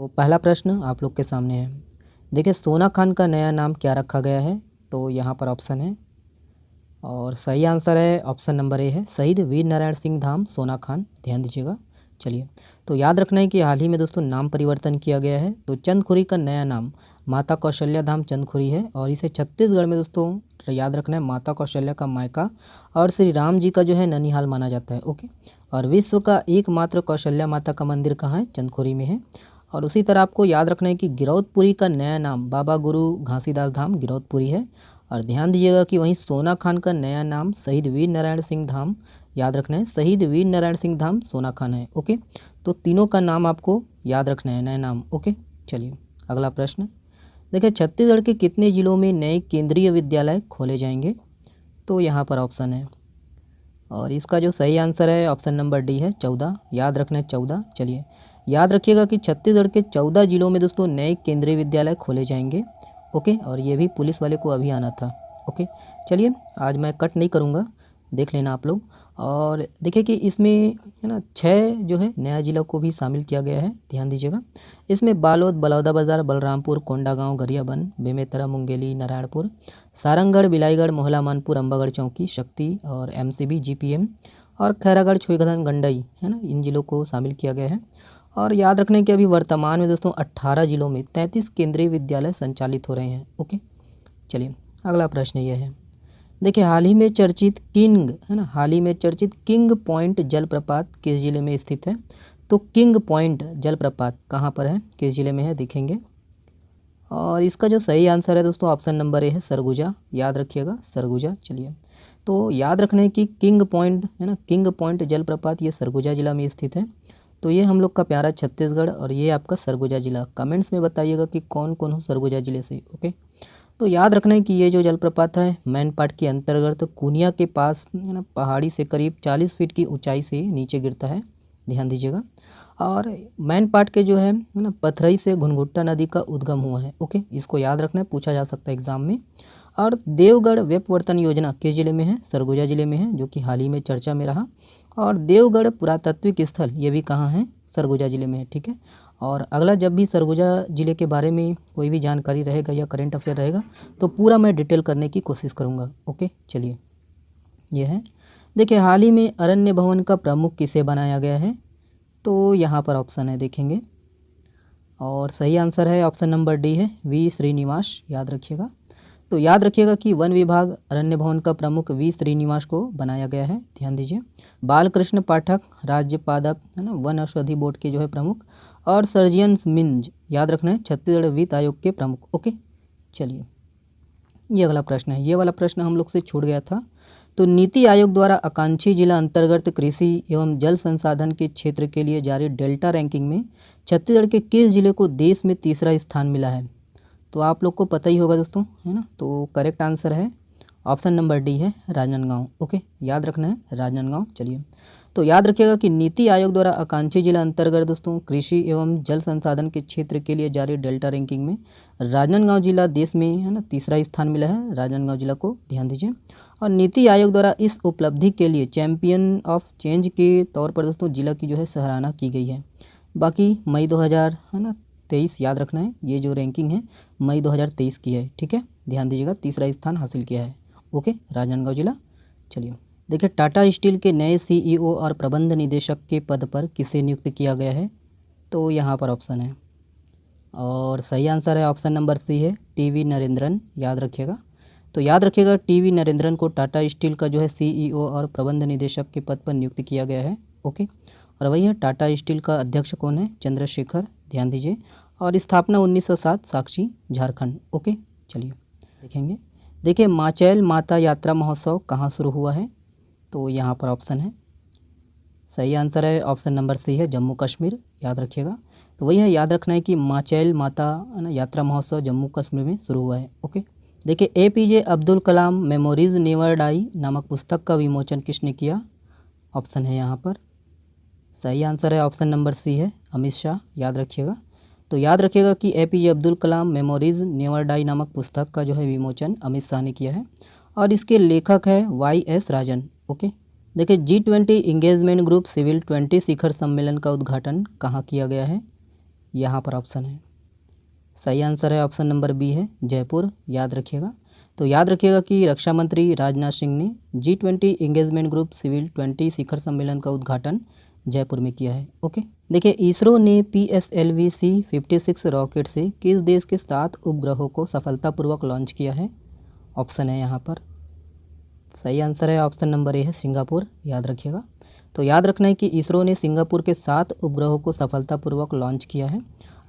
तो पहला प्रश्न आप लोग के सामने है। देखिए सोना खान का नया नाम क्या रखा गया है, तो यहाँ पर ऑप्शन है और सही आंसर है ऑप्शन नंबर ए है, शहीद वीर नारायण सिंह धाम सोना खान। ध्यान दीजिएगा। चलिए, तो याद रखना है कि हाल ही में दोस्तों नाम परिवर्तन किया गया है। तो चंदखुरी का नया नाम माता कौशल्या धाम चंदखुरी है और इसे छत्तीसगढ़ में दोस्तों याद रखना है माता कौशल्या का मायका और श्री राम जी का जो है ननिहाल माना जाता है। ओके, और विश्व का एकमात्र कौशल्या माता का मंदिर कहाँ है, चंदखुरी में है। और उसी तरह आपको याद रखना है कि गिरौदपुरी का नया नाम बाबा गुरु घासीदास धाम गिरौदपुरी है। और ध्यान दीजिएगा कि वहीं सोना खान का नया नाम शहीद वीर नारायण सिंह धाम, याद रखना है शहीद वीर नारायण सिंह धाम सोना खान है। ओके, तो तीनों का नाम आपको याद रखना है, नया नाम। ओके, चलिए अगला प्रश्न। देखिए छत्तीसगढ़ के कितने जिलों में नए केंद्रीय विद्यालय खोले जाएंगे, तो यहाँ पर ऑप्शन है और इसका जो सही आंसर है ऑप्शन नंबर डी है 14। याद रखना है 14। चलिए याद रखिएगा कि छत्तीसगढ़ के 14 जिलों में दोस्तों नए केंद्रीय विद्यालय खोले जाएंगे। ओके, और ये भी पुलिस वाले को अभी आना था। ओके, चलिए आज मैं कट नहीं करूँगा, देख लेना आप लोग। और देखिए कि इसमें है ना 6 जो है नया जिला को भी शामिल किया गया है। ध्यान दीजिएगा, इसमें बालोद, बलौदाबाजार, बलरामपुर, कोंडागांव, गरियाबंद, बेमेतरा, मुंगेली, नारायणपुर, सारंगढ़, बिलाईगढ़, मोहला, मानपुर, अम्बागढ़ चौकी, शक्ति और एमसीबी, जीपीएम और खैरागढ़, छुईगधन, गंडई है ना, इन जिलों को शामिल किया गया है। और याद रखने कि अभी वर्तमान में दोस्तों 18 जिलों में 33 केंद्रीय विद्यालय संचालित हो रहे हैं। ओके, चलिए अगला प्रश्न यह है। देखिए हाल ही में चर्चित किंग है ना, हाल ही में चर्चित किंग पॉइंट जलप्रपात किस जिले में स्थित है, तो किंग पॉइंट जलप्रपात कहाँ पर है, किस जिले में है, देखेंगे। और इसका जो सही आंसर है दोस्तों ऑप्शन नंबर ए है सरगुजा। याद रखिएगा सरगुजा। चलिए, तो याद रखना है कि किंग पॉइंट है ना, किंग पॉइंट जलप्रपात ये सरगुजा जिला में स्थित है। तो ये हम लोग का प्यारा छत्तीसगढ़ और ये आपका सरगुजा जिला। कमेंट्स में बताइएगा कि कौन कौन हो सरगुजा जिले से। ओके, तो याद रखना है कि ये जो जलप्रपात है मैनपाट के अंतर्गत कुनिया के पास है ना, पहाड़ी से करीब 40 फीट की ऊंचाई से नीचे गिरता है। ध्यान दीजिएगा। और मैनपाट के जो है ना पथरई से घुनघुट्टा नदी का उद्गम हुआ है। ओके, इसको याद रखना है, पूछा जा सकता है एग्जाम में। और देवगढ़ व्यपवर्तन योजना किस जिले में है, सरगुजा जिले में है, जो कि हाल ही में चर्चा में रहा। और देवगढ़ पुरातात्विक स्थल ये भी कहाँ है, सरगुजा जिले में है। ठीक है, और अगला जब भी सरगुजा जिले के बारे में कोई भी जानकारी रहेगा या करंट अफेयर रहेगा तो पूरा मैं डिटेल करने की कोशिश करूँगा। ओके, चलिए ये है। देखिए हाल ही में अरण्य भवन का प्रमुख किसे बनाया गया है, तो यहाँ पर ऑप्शन है, देखेंगे। और सही आंसर है ऑप्शन नंबर डी है वी श्रीनिवास। याद रखिएगा। तो याद रखिएगा कि वन विभाग अरण्य भवन का प्रमुख वी श्रीनिवास को बनाया गया है। ध्यान दीजिए। बालकृष्ण पाठक राज्य पादप है ना, वन औषधि बोर्ड के जो है प्रमुख। और सर्जियन मिंज याद रखना है छत्तीसगढ़ वित्त आयोग के प्रमुख। ओके, चलिए ये अगला प्रश्न है। ये वाला प्रश्न हम लोग से छूट गया था। तो नीति आयोग द्वारा आकांक्षी जिला अंतर्गत कृषि एवं जल संसाधन के क्षेत्र के लिए जारी डेल्टा रैंकिंग में छत्तीसगढ़ के किस जिले को देश में तीसरा स्थान मिला है, तो आप लोग को पता ही होगा दोस्तों है ना। तो करेक्ट आंसर है ऑप्शन नंबर डी है राजनांदगांव। ओके, याद रखना है राजनांदगांव। चलिए, तो याद रखिएगा कि नीति आयोग द्वारा आकांक्षी जिला अंतर्गत दोस्तों कृषि एवं जल संसाधन के क्षेत्र के लिए जारी डेल्टा रैंकिंग में राजनांदगांव जिला देश में है ना तीसरा स्थान मिला है राजनांदगांव जिला को। ध्यान दीजिए। और नीति आयोग द्वारा इस उपलब्धि के लिए चैंपियन ऑफ चेंज के तौर पर दोस्तों जिला की जो है सराहना की गई है। बाकी मई 2000 है ना 23 याद रखना है, ये जो रैंकिंग है मई 2023 की है। ठीक है, ध्यान दीजिएगा, तीसरा स्थान हासिल किया है। ओके, राजनांदगांव जिला। चलिए देखिए टाटा स्टील के नए सीईओ और प्रबंध निदेशक के पद पर किसे नियुक्त किया गया है, तो यहाँ पर ऑप्शन है और सही आंसर है ऑप्शन नंबर सी है टीवी नरेंद्रन। याद रखिएगा। तो याद रखिएगा टीवी नरेंद्रन को टाटा स्टील का जो है सीईओ और प्रबंध निदेशक के पद पर नियुक्त किया गया है। ओके, और वही है टाटा स्टील का अध्यक्ष कौन है, चंद्रशेखर। ध्यान दीजिए। और स्थापना 1907 साक्षी झारखंड। ओके, चलिए देखेंगे। देखिए माचैल माता यात्रा महोत्सव कहाँ शुरू हुआ है, तो यहाँ पर ऑप्शन है, सही आंसर है ऑप्शन नंबर सी है जम्मू कश्मीर। याद रखिएगा। तो वही है, याद रखना है कि माचैल माता यात्रा महोत्सव जम्मू कश्मीर में शुरू हुआ है। ओके, देखिए APJ Abdul Kalam memories never die नामक पुस्तक का विमोचन किसने किया, ऑप्शन है यहाँ पर, सही आंसर है ऑप्शन नंबर सी है अमित शाह। याद रखिएगा। तो याद रखिएगा कि APJ Abdul Kalam memories never die नामक पुस्तक का जो है विमोचन अमित शाह ने किया है और इसके लेखक है YS राजन। ओके, देखिए G20 इंगेजमेंट ग्रुप सिविल 20 शिखर सम्मेलन का उद्घाटन कहाँ किया गया है, यहाँ पर ऑप्शन है। सही आंसर है ऑप्शन नंबर बी है जयपुर, याद रखिएगा। तो याद रखिएगा कि रक्षा मंत्री राजनाथ सिंह ने G20 एंगेजमेंट ग्रुप सिविल 20 शिखर सम्मेलन का उद्घाटन जयपुर में किया है। ओके, देखिए इसरो ने PSLV-C56 रॉकेट से किस देश के 7 उपग्रहों को सफलतापूर्वक लॉन्च किया है? ऑप्शन है यहाँ पर। सही आंसर है ऑप्शन नंबर ए है सिंगापुर, याद रखिएगा। तो याद रखना है कि इसरो ने सिंगापुर के 7 उपग्रहों को सफलतापूर्वक लॉन्च किया है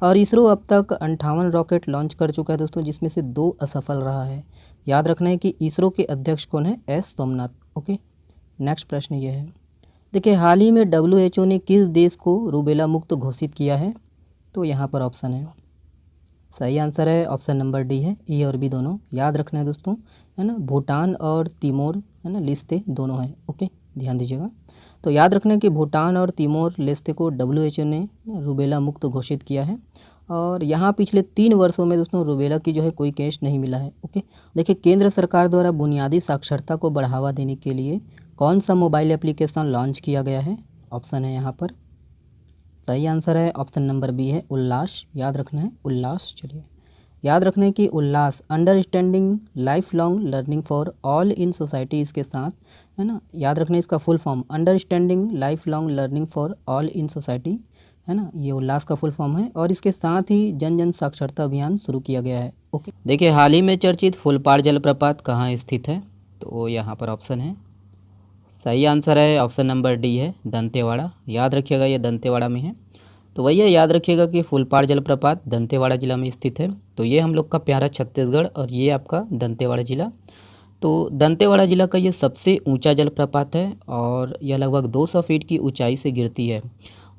और इसरो अब तक 58 रॉकेट लॉन्च कर चुका है दोस्तों, जिसमें से 2 असफल रहा है। याद रखना है कि इसरो के अध्यक्ष कौन है? एस सोमनाथ। ओके, नेक्स्ट प्रश्न ये है, देखिए हाल ही में WHO ने किस देश को रूबेला मुक्त घोषित किया है? तो यहाँ पर ऑप्शन है। सही आंसर है ऑप्शन नंबर डी है, ए और बी दोनों, याद रखना है दोस्तों, है ना। भूटान और तिमोर, है ना, लेस्ते दोनों हैं। ओके, ध्यान दीजिएगा। तो याद रखना है कि भूटान और तिमोर लेस्ते को WHO ने रूबेला मुक्त घोषित किया है और यहाँ पिछले 3 वर्षों में दोस्तों रूबेला की जो है कोई केस नहीं मिला है। ओके, देखिए केंद्र सरकार द्वारा बुनियादी साक्षरता को बढ़ावा देने के लिए कौन सा मोबाइल एप्लीकेशन लॉन्च किया गया है? ऑप्शन है यहाँ पर। सही आंसर है ऑप्शन नंबर बी है उल्लास, याद रखना है उल्लास। चलिए, याद रखना है कि Ullas understanding lifelong learning for all in society इसके साथ, है ना, याद रखना है इसका full form understanding lifelong learning for all in society, है ना, ये उल्लास का फुल फॉर्म है और इसके साथ ही जन जन साक्षरता अभियान शुरू किया गया है। ओके, देखिए हाल ही में चर्चित फुलपाड़ जलप्रपात कहाँ स्थित है? तो यहाँ पर ऑप्शन है। सही आंसर है ऑप्शन नंबर डी है दंतेवाड़ा, याद रखिएगा ये दंतेवाड़ा में है। तो भैया याद रखिएगा कि फुलपाड़ जलप्रपात दंतेवाड़ा जिला में स्थित है। तो ये हम लोग का प्यारा छत्तीसगढ़ और ये आपका दंतेवाड़ा जिला। तो दंतेवाड़ा जिला का ये सबसे ऊंचा जलप्रपात है और यह लगभग 200 फीट की ऊंचाई से गिरती है।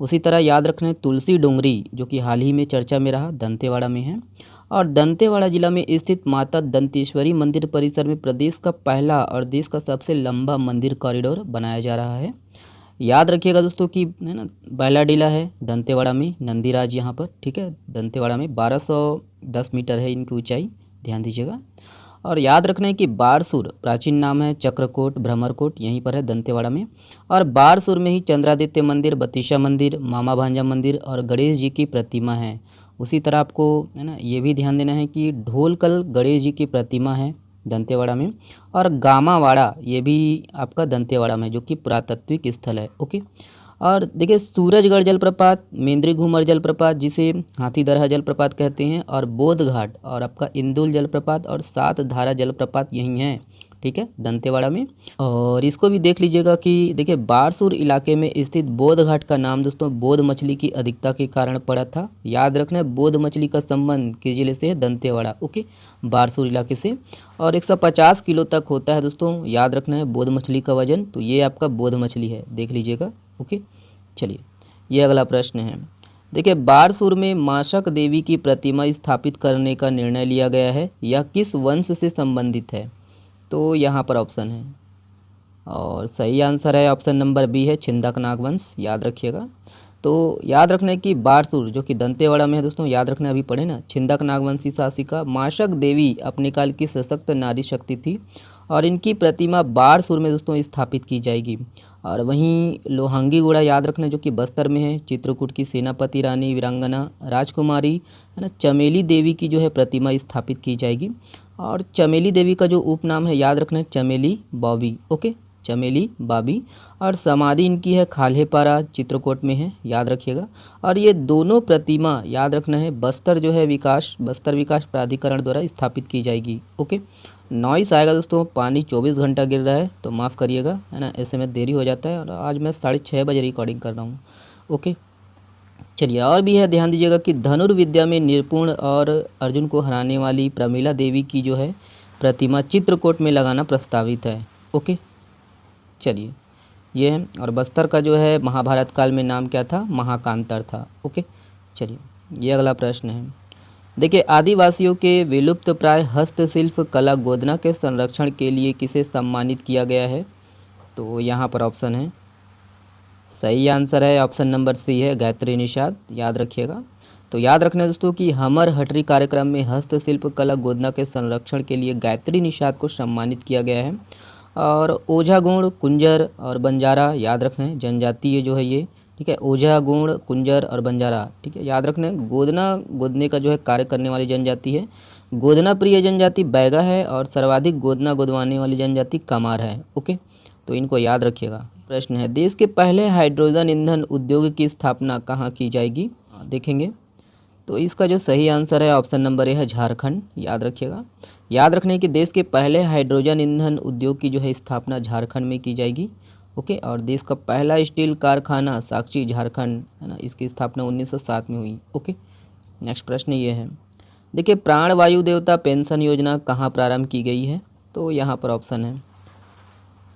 उसी तरह याद रखना है तुलसी डोंगरी जो कि हाल ही में चर्चा में रहा दंतेवाड़ा में है और दंतेवाड़ा जिला में स्थित माता दंतेश्वरी मंदिर परिसर में प्रदेश का पहला और देश का सबसे लंबा मंदिर कॉरिडोर बनाया जा रहा है। याद रखिएगा दोस्तों कि है ना बैलाडीला है दंतेवाड़ा में, नंदीराज यहाँ पर, ठीक है, दंतेवाड़ा में 1210 मीटर है इनकी ऊंचाई, ध्यान दीजिएगा। और याद रखना है कि बारसूर प्राचीन नाम है चक्रकोट भ्रमरकोट, यहीं पर है दंतेवाड़ा में और बारसूर में ही चंद्रादित्य मंदिर, बतीशा मंदिर, मामा भांजा मंदिर और गणेश जी की प्रतिमा है। उसी तरह आपको है ना ये भी ध्यान देना है कि ढोलकल गणेश जी की प्रतिमा है दंतेवाड़ा में और गामावाड़ा ये भी आपका दंतेवाड़ा में जो कि पुरातत्विक स्थल है। ओके, और देखिए सूरजगढ़ जलप्रपात, मेंद्री घूमर जलप्रपात जिसे हाथीदरहा जलप्रपात कहते हैं और बोध घाट और आपका इंदुल जलप्रपात और 7 धारा जलप्रपात यहीं हैं, ठीक है, दंतेवाड़ा में। और इसको भी देख लीजिएगा कि देखिए बारसूर इलाके में स्थित बोध घाट का नाम दोस्तों बोध मछली की अधिकता के कारण पड़ा था। याद रखना है बोध मछली का संबंध किस जिले से है? दंतेवाड़ा। ओके, बारसूर इलाके से और 150 किलो तक होता है दोस्तों, याद रखना है बोध मछली का वजन। तो ये आपका बोध मछली है, देख लीजिएगा। ओके, चलिए ये अगला प्रश्न है, देखिए बारसूर में माशक देवी की प्रतिमा स्थापित करने का निर्णय लिया गया है, यह किस वंश से संबंधित है? तो यहाँ पर ऑप्शन है और सही आंसर है ऑप्शन नंबर बी है छिंदक नागवंश, याद रखिएगा। तो याद रखना है कि बारसूर जो कि दंतेवाड़ा में है दोस्तों, याद रखना अभी पढ़े ना, छिंदक नागवंशी शासिका माशक देवी अपने काल की सशक्त नारी शक्ति थी और इनकी प्रतिमा बारसूर में दोस्तों स्थापित की जाएगी। और वहीं लोहांगी गुड़ा याद रखना जो कि बस्तर में है, चित्रकूट की सेनापति रानी वीरांगना राजकुमारी है ना चमेली देवी की जो है प्रतिमा स्थापित की जाएगी और चमेली देवी का जो उपनाम है याद रखना है चमेली बॉबी। ओके, चमेली बाबी और समाधि इनकी है खाल्हेपारा चित्रकूट में है, याद रखिएगा। और ये दोनों प्रतिमा याद रखना है बस्तर जो है बस्तर विकास प्राधिकरण द्वारा स्थापित की जाएगी। ओके, नॉइस आएगा दोस्तों, पानी 24 घंटा गिर रहा है तो माफ़ करिएगा, है ना, ऐसे में देरी हो जाता है और आज मैं 6:30 बजे रिकॉर्डिंग कर रहा हूँ। ओके, चलिए और भी है, ध्यान दीजिएगा कि धनुर्विद्या में निपुण और अर्जुन को हराने वाली प्रमीला देवी की जो है प्रतिमा चित्रकूट में लगाना प्रस्तावित है। ओके, चलिए ये है। और बस्तर का जो है महाभारत काल में नाम क्या था? महाकांतर था। ओके, चलिए ये अगला प्रश्न है, देखिए आदिवासियों के विलुप्त प्राय हस्तशिल्प कला गोदना के संरक्षण के लिए किसे सम्मानित किया गया है? तो यहाँ पर ऑप्शन है, सही आंसर है ऑप्शन नंबर सी है गायत्री निषाद, याद रखिएगा। तो याद रखना दोस्तों कि हमर हटरी कार्यक्रम में हस्तशिल्प कला गोदना के संरक्षण के लिए गायत्री निषाद को सम्मानित किया गया है। और ओझा गुण, कुंजर और बंजारा याद रखना है जनजातीय जो है ये ठीक है, ओझा, गुण, कुंजर और बंजारा। ठीक है, याद रखना है गोदना गोदने का जो है कार्य करने वाली जनजाति है। गोदना प्रिय जनजाति बैगा है और सर्वाधिक गोदना गोदवाने वाली जनजाति कमार है। ओके, तो इनको याद रखिएगा। प्रश्न है, देश के पहले हाइड्रोजन ईंधन उद्योग की स्थापना कहाँ की जाएगी? देखेंगे तो इसका जो सही आंसर है ऑप्शन नंबर ए है झारखंड। याद रखिएगा, याद रखने कि देश के पहले हाइड्रोजन ईंधन उद्योग की जो है स्थापना झारखंड में की जाएगी। ओके, और देश का पहला स्टील कारखाना साक्षी झारखंड है ना, इसकी स्थापना 1907 में हुई। ओके, नेक्स्ट प्रश्न ये है, देखिए प्राण वायु देवता पेंशन योजना कहाँ प्रारंभ की गई है? तो यहाँ पर ऑप्शन है,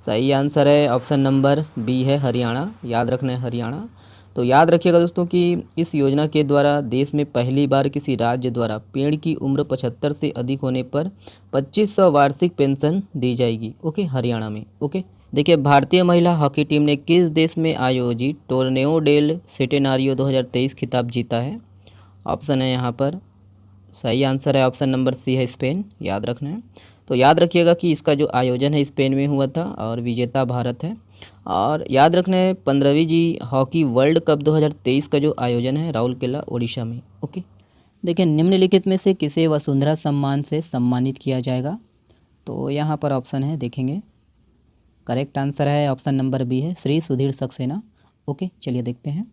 सही आंसर है ऑप्शन नंबर बी है हरियाणा। याद रखना है हरियाणा। तो याद रखिएगा दोस्तों कि इस योजना के द्वारा देश में पहली बार किसी राज्य द्वारा पेड़ की उम्र 75 से अधिक होने पर 2500 वार्षिक पेंशन दी जाएगी। ओके, हरियाणा में। ओके, देखिए भारतीय महिला हॉकी टीम ने किस देश में आयोजित टोर्नेओ डेल सेटेनारियो 2023 खिताब जीता है? ऑप्शन है यहाँ पर, सही आंसर है ऑप्शन नंबर सी है स्पेन। याद रखना है। तो याद रखिएगा कि इसका जो आयोजन है स्पेन में हुआ था और विजेता भारत है। और याद रखना है 15वीं जी हॉकी वर्ल्ड कप 2023 का जो आयोजन है राउरकेला ओडिशा में। ओके, देखिए निम्नलिखित में से किसे वसुंधरा सम्मान से सम्मानित किया जाएगा? तो यहाँ पर ऑप्शन है, देखेंगे करेक्ट आंसर है ऑप्शन नंबर बी है श्री सुधीर सक्सेना। ओके, चलिए देखते हैं।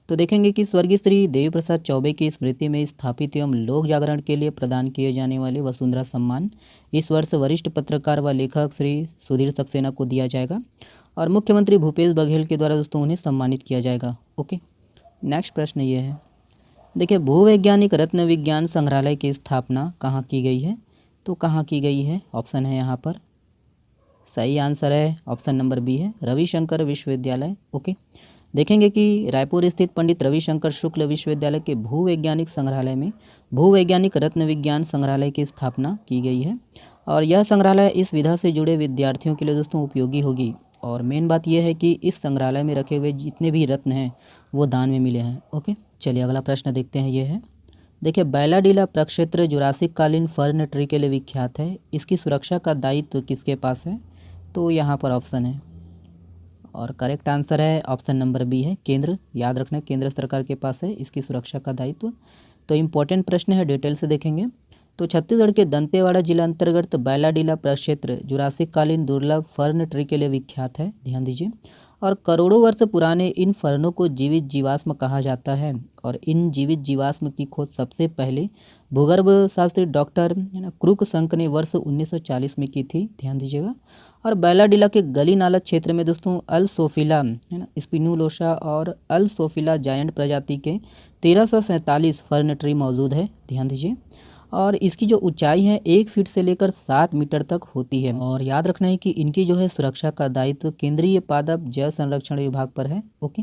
तो देखेंगे कि स्वर्गीय श्री देवी प्रसाद चौबे की स्मृति में स्थापित एवं लोक जागरण के लिए प्रदान किए जाने वाले वसुंधरा सम्मान इस वर्ष वरिष्ठ पत्रकार व लेखक श्री सुधीर सक्सेना को दिया जाएगा और मुख्यमंत्री भूपेश बघेल के द्वारा दोस्तों उन्हें सम्मानित किया जाएगा। ओके, नेक्स्ट प्रश्न ये है, देखिए भूवैज्ञानिक रत्न विज्ञान संग्रहालय की स्थापना कहाँ की गई है? तो कहाँ की गई है? ऑप्शन है यहाँ पर, सही आंसर है ऑप्शन नंबर बी है रविशंकर विश्वविद्यालय। ओके, देखेंगे कि रायपुर स्थित पंडित रविशंकर शुक्ल विश्वविद्यालय के भूवैज्ञानिक संग्रहालय में भूवैज्ञानिक रत्न विज्ञान संग्रहालय की स्थापना की गई है और यह संग्रहालय इस विधा से जुड़े विद्यार्थियों के लिए दोस्तों उपयोगी होगी। और मेन बात यह है कि इस संग्रहालय में रखे हुए जितने भी रत्न हैं वो दान में मिले हैं। ओके, चलिए अगला प्रश्न देखते हैं। ये है, देखिए बैलाडीला प्रक्षेत्र जुरासिक कालीन फर्न ट्री के लिए विख्यात है, इसकी सुरक्षा का दायित्व किसके पास है? तो यहाँ पर ऑप्शन है और करेक्ट आंसर है ऑप्शन नंबर बी है केंद्र। याद रखना है केंद्र सरकार के पास है इसकी सुरक्षा का दायित्व। तो इम्पोर्टेंट प्रश्न है, डिटेल से देखेंगे। तो छत्तीसगढ़ के दंतेवाड़ा जिला अंतर्गत बैलाडीला प्रक्षेत्र जुरासिक कालीन दुर्लभ फर्न ट्री के लिए विख्यात है, ध्यान दीजिए। और करोड़ों वर्ष पुराने इन फर्नों को जीवित जीवाश्म कहा जाता है और इन जीवित जीवाश्म की खोज सबसे पहले भूगर्भ शास्त्री डॉक्टर क्रूक संक ने वर्ष 1940 में की थी, ध्यान दीजिएगा। और बैलाडीला के गली नाला क्षेत्र में दोस्तों अल सोफिला है ना स्पिनुलोसा और अल सोफिला जायंट प्रजाति के 1347 फर्न ट्री मौजूद है, ध्यान दीजिए। और इसकी जो ऊंचाई है 1 फीट से लेकर 7 मीटर तक होती है। और याद रखना है कि इनकी जो है सुरक्षा का दायित्व केंद्रीय पादप जल संरक्षण विभाग पर है। ओके,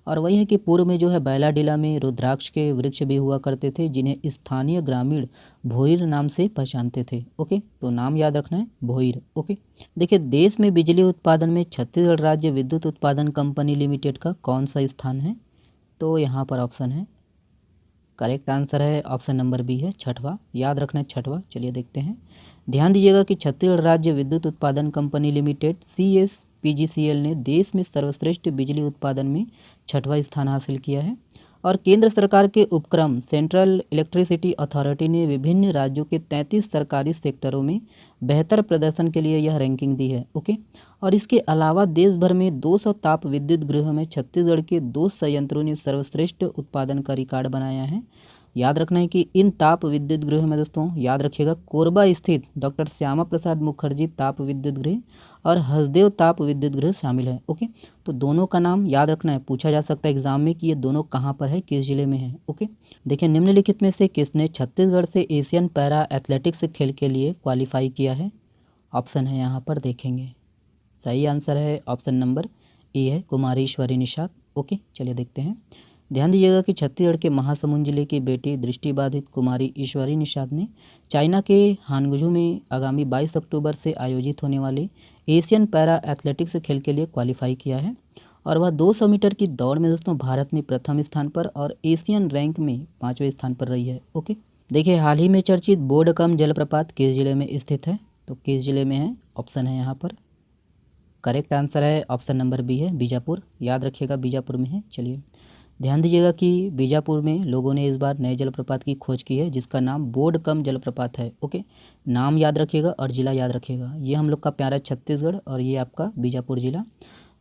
और वही है कि पूर्व में जो है बैलाडीला में रुद्राक्ष के वृक्ष भी हुआ करते थे जिन्हें स्थानीय ग्रामीण भोईर नाम से पहचानते थे। ओके, तो नाम याद रखना है भोईर। ओके, देखिए देश में बिजली उत्पादन में छत्तीसगढ़ राज्य विद्युत उत्पादन कंपनी लिमिटेड का कौन सा स्थान है? तो यहाँ पर ऑप्शन है, करेक्ट आंसर है ऑप्शन नंबर बी है छठवा। याद रखना है छठवा। चलिए देखते हैं, ध्यान दीजिएगा कि छत्तीसगढ़ राज्य विद्युत उत्पादन कंपनी लिमिटेड CSPGCL ने देश में सर्वश्रेष्ठ बिजली उत्पादन में छठवा स्थान हासिल किया है। और केंद्र सरकार के उपक्रम सेंट्रल इलेक्ट्रिसिटी अथॉरिटी ने विभिन्न राज्यों के 33 सरकारी सेक्टरों में बेहतर प्रदर्शन के लिए यह रैंकिंग दी है। ओके, और इसके अलावा देश भर में 200 ताप विद्युत गृह में छत्तीसगढ़ के 2 संयंत्रों ने सर्वश्रेष्ठ उत्पादन का रिकॉर्ड बनाया है। याद रखना है कि इन ताप विद्युत गृह में दोस्तों याद रखिएगा कोरबा स्थित डॉक्टर श्यामा प्रसाद मुखर्जी ताप विद्युत गृह और हसदेव ताप विद्युत गृह शामिल है। ओके, तो दोनों का नाम याद रखना है, पूछा जा सकता है एग्जाम में कि ये दोनों कहाँ पर है, किस जिले में है। ओके, देखिए निम्नलिखित में से किसने छत्तीसगढ़ से एशियन पैरा एथलेटिक्स खेल के लिए क्वालिफाई किया है? ऑप्शन है यहाँ पर, देखेंगे सही आंसर है ऑप्शन नंबर ए है कुमारी ईश्वरी निषाद। ओके, चलिए देखते हैं, ध्यान दीजिएगा कि छत्तीसगढ़ के महासमुंद जिले की बेटी दृष्टिबाधित कुमारी ईश्वरी निषाद ने चाइना के हानगझू में आगामी 22 अक्टूबर से आयोजित होने वाले एशियन पैरा एथलेटिक्स खेल के लिए क्वालिफाई किया है और वह 200 मीटर की दौड़ में दोस्तों भारत में प्रथम स्थान पर और एशियन रैंक में 5वें स्थान पर रही है। ओके, देखिए हाल ही में चर्चित बोडकम जलप्रपात किस जिले में स्थित है? तो किस जिले में है? ऑप्शन है यहाँ पर, करेक्ट आंसर है ऑप्शन नंबर बी है बीजापुर। याद रखिएगा बीजापुर में है। चलिए ध्यान दीजिएगा कि बीजापुर में लोगों ने इस बार नए जलप्रपात की खोज की है जिसका नाम बोडकम जलप्रपात है। ओके, नाम याद रखिएगा और ज़िला याद रखिएगा। ये हम लोग का प्यारा छत्तीसगढ़ और ये आपका बीजापुर ज़िला।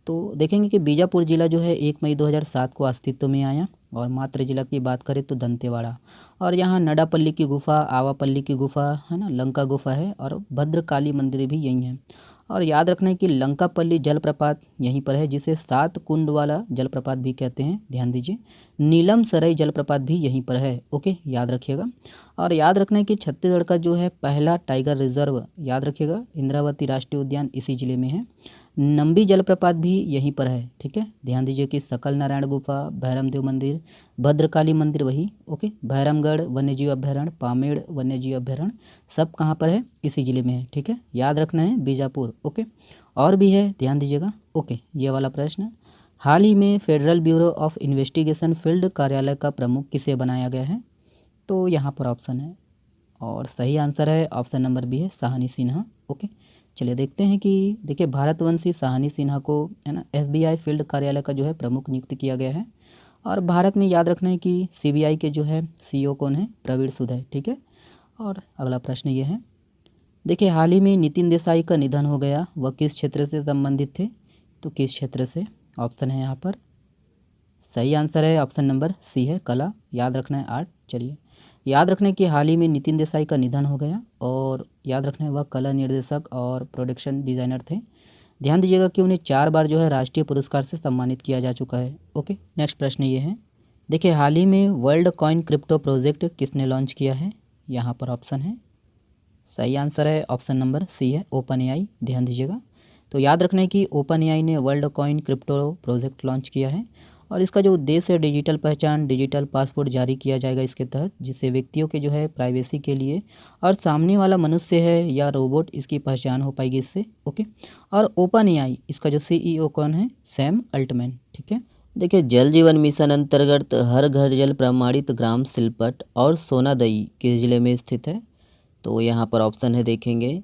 तो देखेंगे कि बीजापुर ज़िला जो है 1 मई 2007 को अस्तित्व में आया। और मातृ जिला की बात करें तो दंतेवाड़ा, और यहाँ नडापल्ली की गुफा, आवापल्ली की गुफा है ना, लंका गुफा है, और भद्रकाली मंदिर भी यहीं है। और याद रखना है कि लंकापल्ली जलप्रपात यहीं पर है जिसे 7 कुंड वाला जलप्रपात भी कहते हैं। ध्यान दीजिए, नीलम सराई जलप्रपात भी यहीं पर है। ओके, याद रखिएगा। और याद रखना है कि छत्तीसगढ़ का जो है पहला टाइगर रिजर्व, याद रखिएगा, इंद्रावती राष्ट्रीय उद्यान इसी जिले में है। नंबी जलप्रपात भी यहीं पर है। ठीक है, ध्यान दीजिए कि सकल नारायण गुफा, भैरमदेव मंदिर, भद्रकाली मंदिर वही। ओके, भैरमगढ़ वन्यजीव अभ्यारण्य, पामेड़ वन्यजीव अभ्यारण्य, सब कहाँ पर है, इसी जिले में है। ठीक है, याद रखना है बीजापुर। ओके, और भी है, ध्यान दीजिएगा। ओके, ये वाला प्रश्न, हाल ही में federal bureau of investigation field कार्यालय का प्रमुख किसे बनाया गया है? तो यहाँ पर ऑप्शन है, और सही आंसर है ऑप्शन नंबर बी है, साहनी सिन्हा। ओके, चलिए देखते हैं कि देखिए भारतवंशी साहनी सिन्हा को है ना FBI फील्ड कार्यालय का जो है प्रमुख नियुक्त किया गया है। और भारत में याद रखना है कि CBI के जो है CEO कौन है, प्रवीण सूद है। ठीक है, और अगला प्रश्न ये है, देखिए हाल ही में नितिन देसाई का निधन हो गया, वह किस क्षेत्र से संबंधित थे? तो किस क्षेत्र से? ऑप्शन है यहाँ पर, सही आंसर है ऑप्शन नंबर सी है, कला। याद रखना है आर्ट। चलिए, याद रखना है कि हाल ही में नितिन देसाई का निधन हो गया, और याद रखना है वह कला निर्देशक और प्रोडक्शन डिज़ाइनर थे। ध्यान दीजिएगा कि उन्हें 4 बार जो है राष्ट्रीय पुरस्कार से सम्मानित किया जा चुका है। ओके, नेक्स्ट प्रश्न ये है, देखिए हाल ही में वर्ल्ड कॉइन क्रिप्टो प्रोजेक्ट किसने लॉन्च किया है? यहाँ पर ऑप्शन है, सही आंसर है ऑप्शन नंबर सी है, OpenAI। ध्यान दीजिएगा, तो याद रखना है कि OpenAI ने world coin crypto project launch किया है, और इसका जो उद्देश्य है डिजिटल पहचान, डिजिटल पासपोर्ट जारी किया जाएगा इसके तहत, जिससे व्यक्तियों के जो है प्राइवेसी के लिए, और सामने वाला मनुष्य है या रोबोट, इसकी पहचान हो पाएगी इससे। ओके, और OpenAI इसका जो CEO कौन है, सैम अल्टमैन। ठीक है, देखिए जल जीवन मिशन अंतर्गत हर घर जल प्रमाणित ग्राम सिलपट और सोनादई किस जिले में स्थित है? तो यहाँ पर ऑप्शन है, देखेंगे,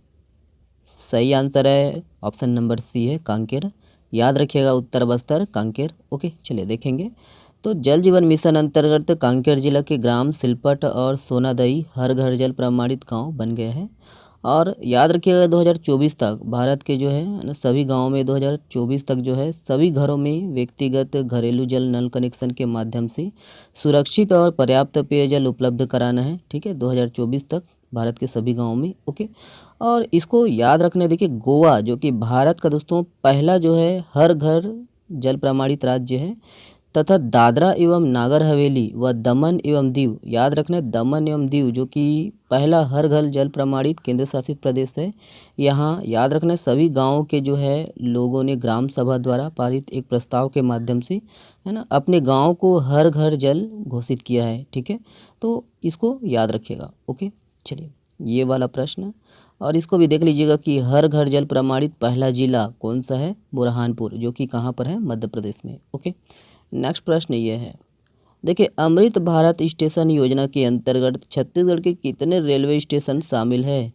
सही आंसर है ऑप्शन नंबर सी है, कांकेर। याद रखिएगा, उत्तर बस्तर, कांकेर। ओके, चलिए देखेंगे, तो जल जीवन मिशन अंतर्गत कांकेर जिला के ग्राम सिलपट और सोनादई हर घर जल प्रमाणित गांव बन गया है। और याद रखिएगा 2024 तक भारत के जो है ना सभी गाँव में 2024 तक जो है सभी घरों में व्यक्तिगत घरेलू जल नल कनेक्शन के माध्यम से सुरक्षित और पर्याप्त पेयजल उपलब्ध कराना है। ठीक है, 2024 तक भारत के सभी गाँवों में। ओके, और इसको याद रखने, देखिए गोवा जो कि भारत का दोस्तों पहला जो है हर घर जल प्रमाणित राज्य है, तथा दादरा एवं नागर हवेली व दमन एवं दीव, याद रखना दमन एवं दीव जो कि पहला हर घर जल प्रमाणित केंद्र शासित प्रदेश है। यहाँ याद रखना सभी गाँव के जो है लोगों ने ग्राम सभा द्वारा पारित एक प्रस्ताव के माध्यम से है ना अपने गाँव को हर घर जल घोषित किया है। ठीक है, तो इसको याद रखिएगा। ओके, चलिए ये वाला प्रश्न, और इसको भी देख लीजिएगा कि हर घर जल प्रमाणित पहला जिला कौन सा है, बुरहानपुर, जो कि कहाँ पर है, मध्य प्रदेश में। ओके, नेक्स्ट प्रश्न ये है, देखिए अमृत भारत स्टेशन योजना के अंतर्गत छत्तीसगढ़ के कितने रेलवे स्टेशन शामिल है?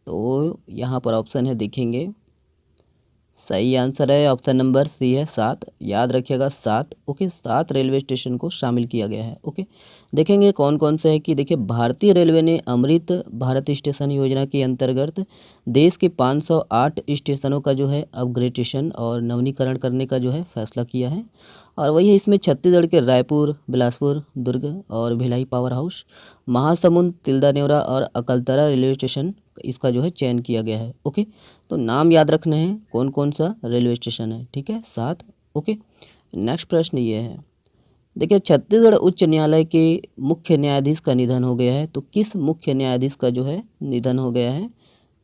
तो यहाँ पर ऑप्शन है, देखेंगे, सही आंसर है ऑप्शन नंबर सी है, 7। याद रखिएगा 7। ओके, 7 रेलवे स्टेशन को शामिल किया गया है। ओके, देखेंगे कौन कौन से है कि देखिए भारतीय रेलवे ने अमृत भारत स्टेशन योजना के अंतर्गत देश के 508 स्टेशनों का जो है अपग्रेडेशन और नवीनीकरण करने का जो है फैसला किया है। और वही इसमें छत्तीसगढ़ के रायपुर, बिलासपुर, दुर्ग और भिलाई पावर हाउस, महासमुंद, तिल्दा नेवरा और अकलतरा रेलवे स्टेशन इसका जो है चयन किया गया है। ओके, तो नाम याद रखने हैं कौन कौन सा रेलवे स्टेशन है। ठीक है, 7। ओके, नेक्स्ट प्रश्न ये है, देखिए छत्तीसगढ़ उच्च न्यायालय के मुख्य न्यायाधीश का निधन हो गया है, तो किस मुख्य न्यायाधीश का जो है निधन हो गया है?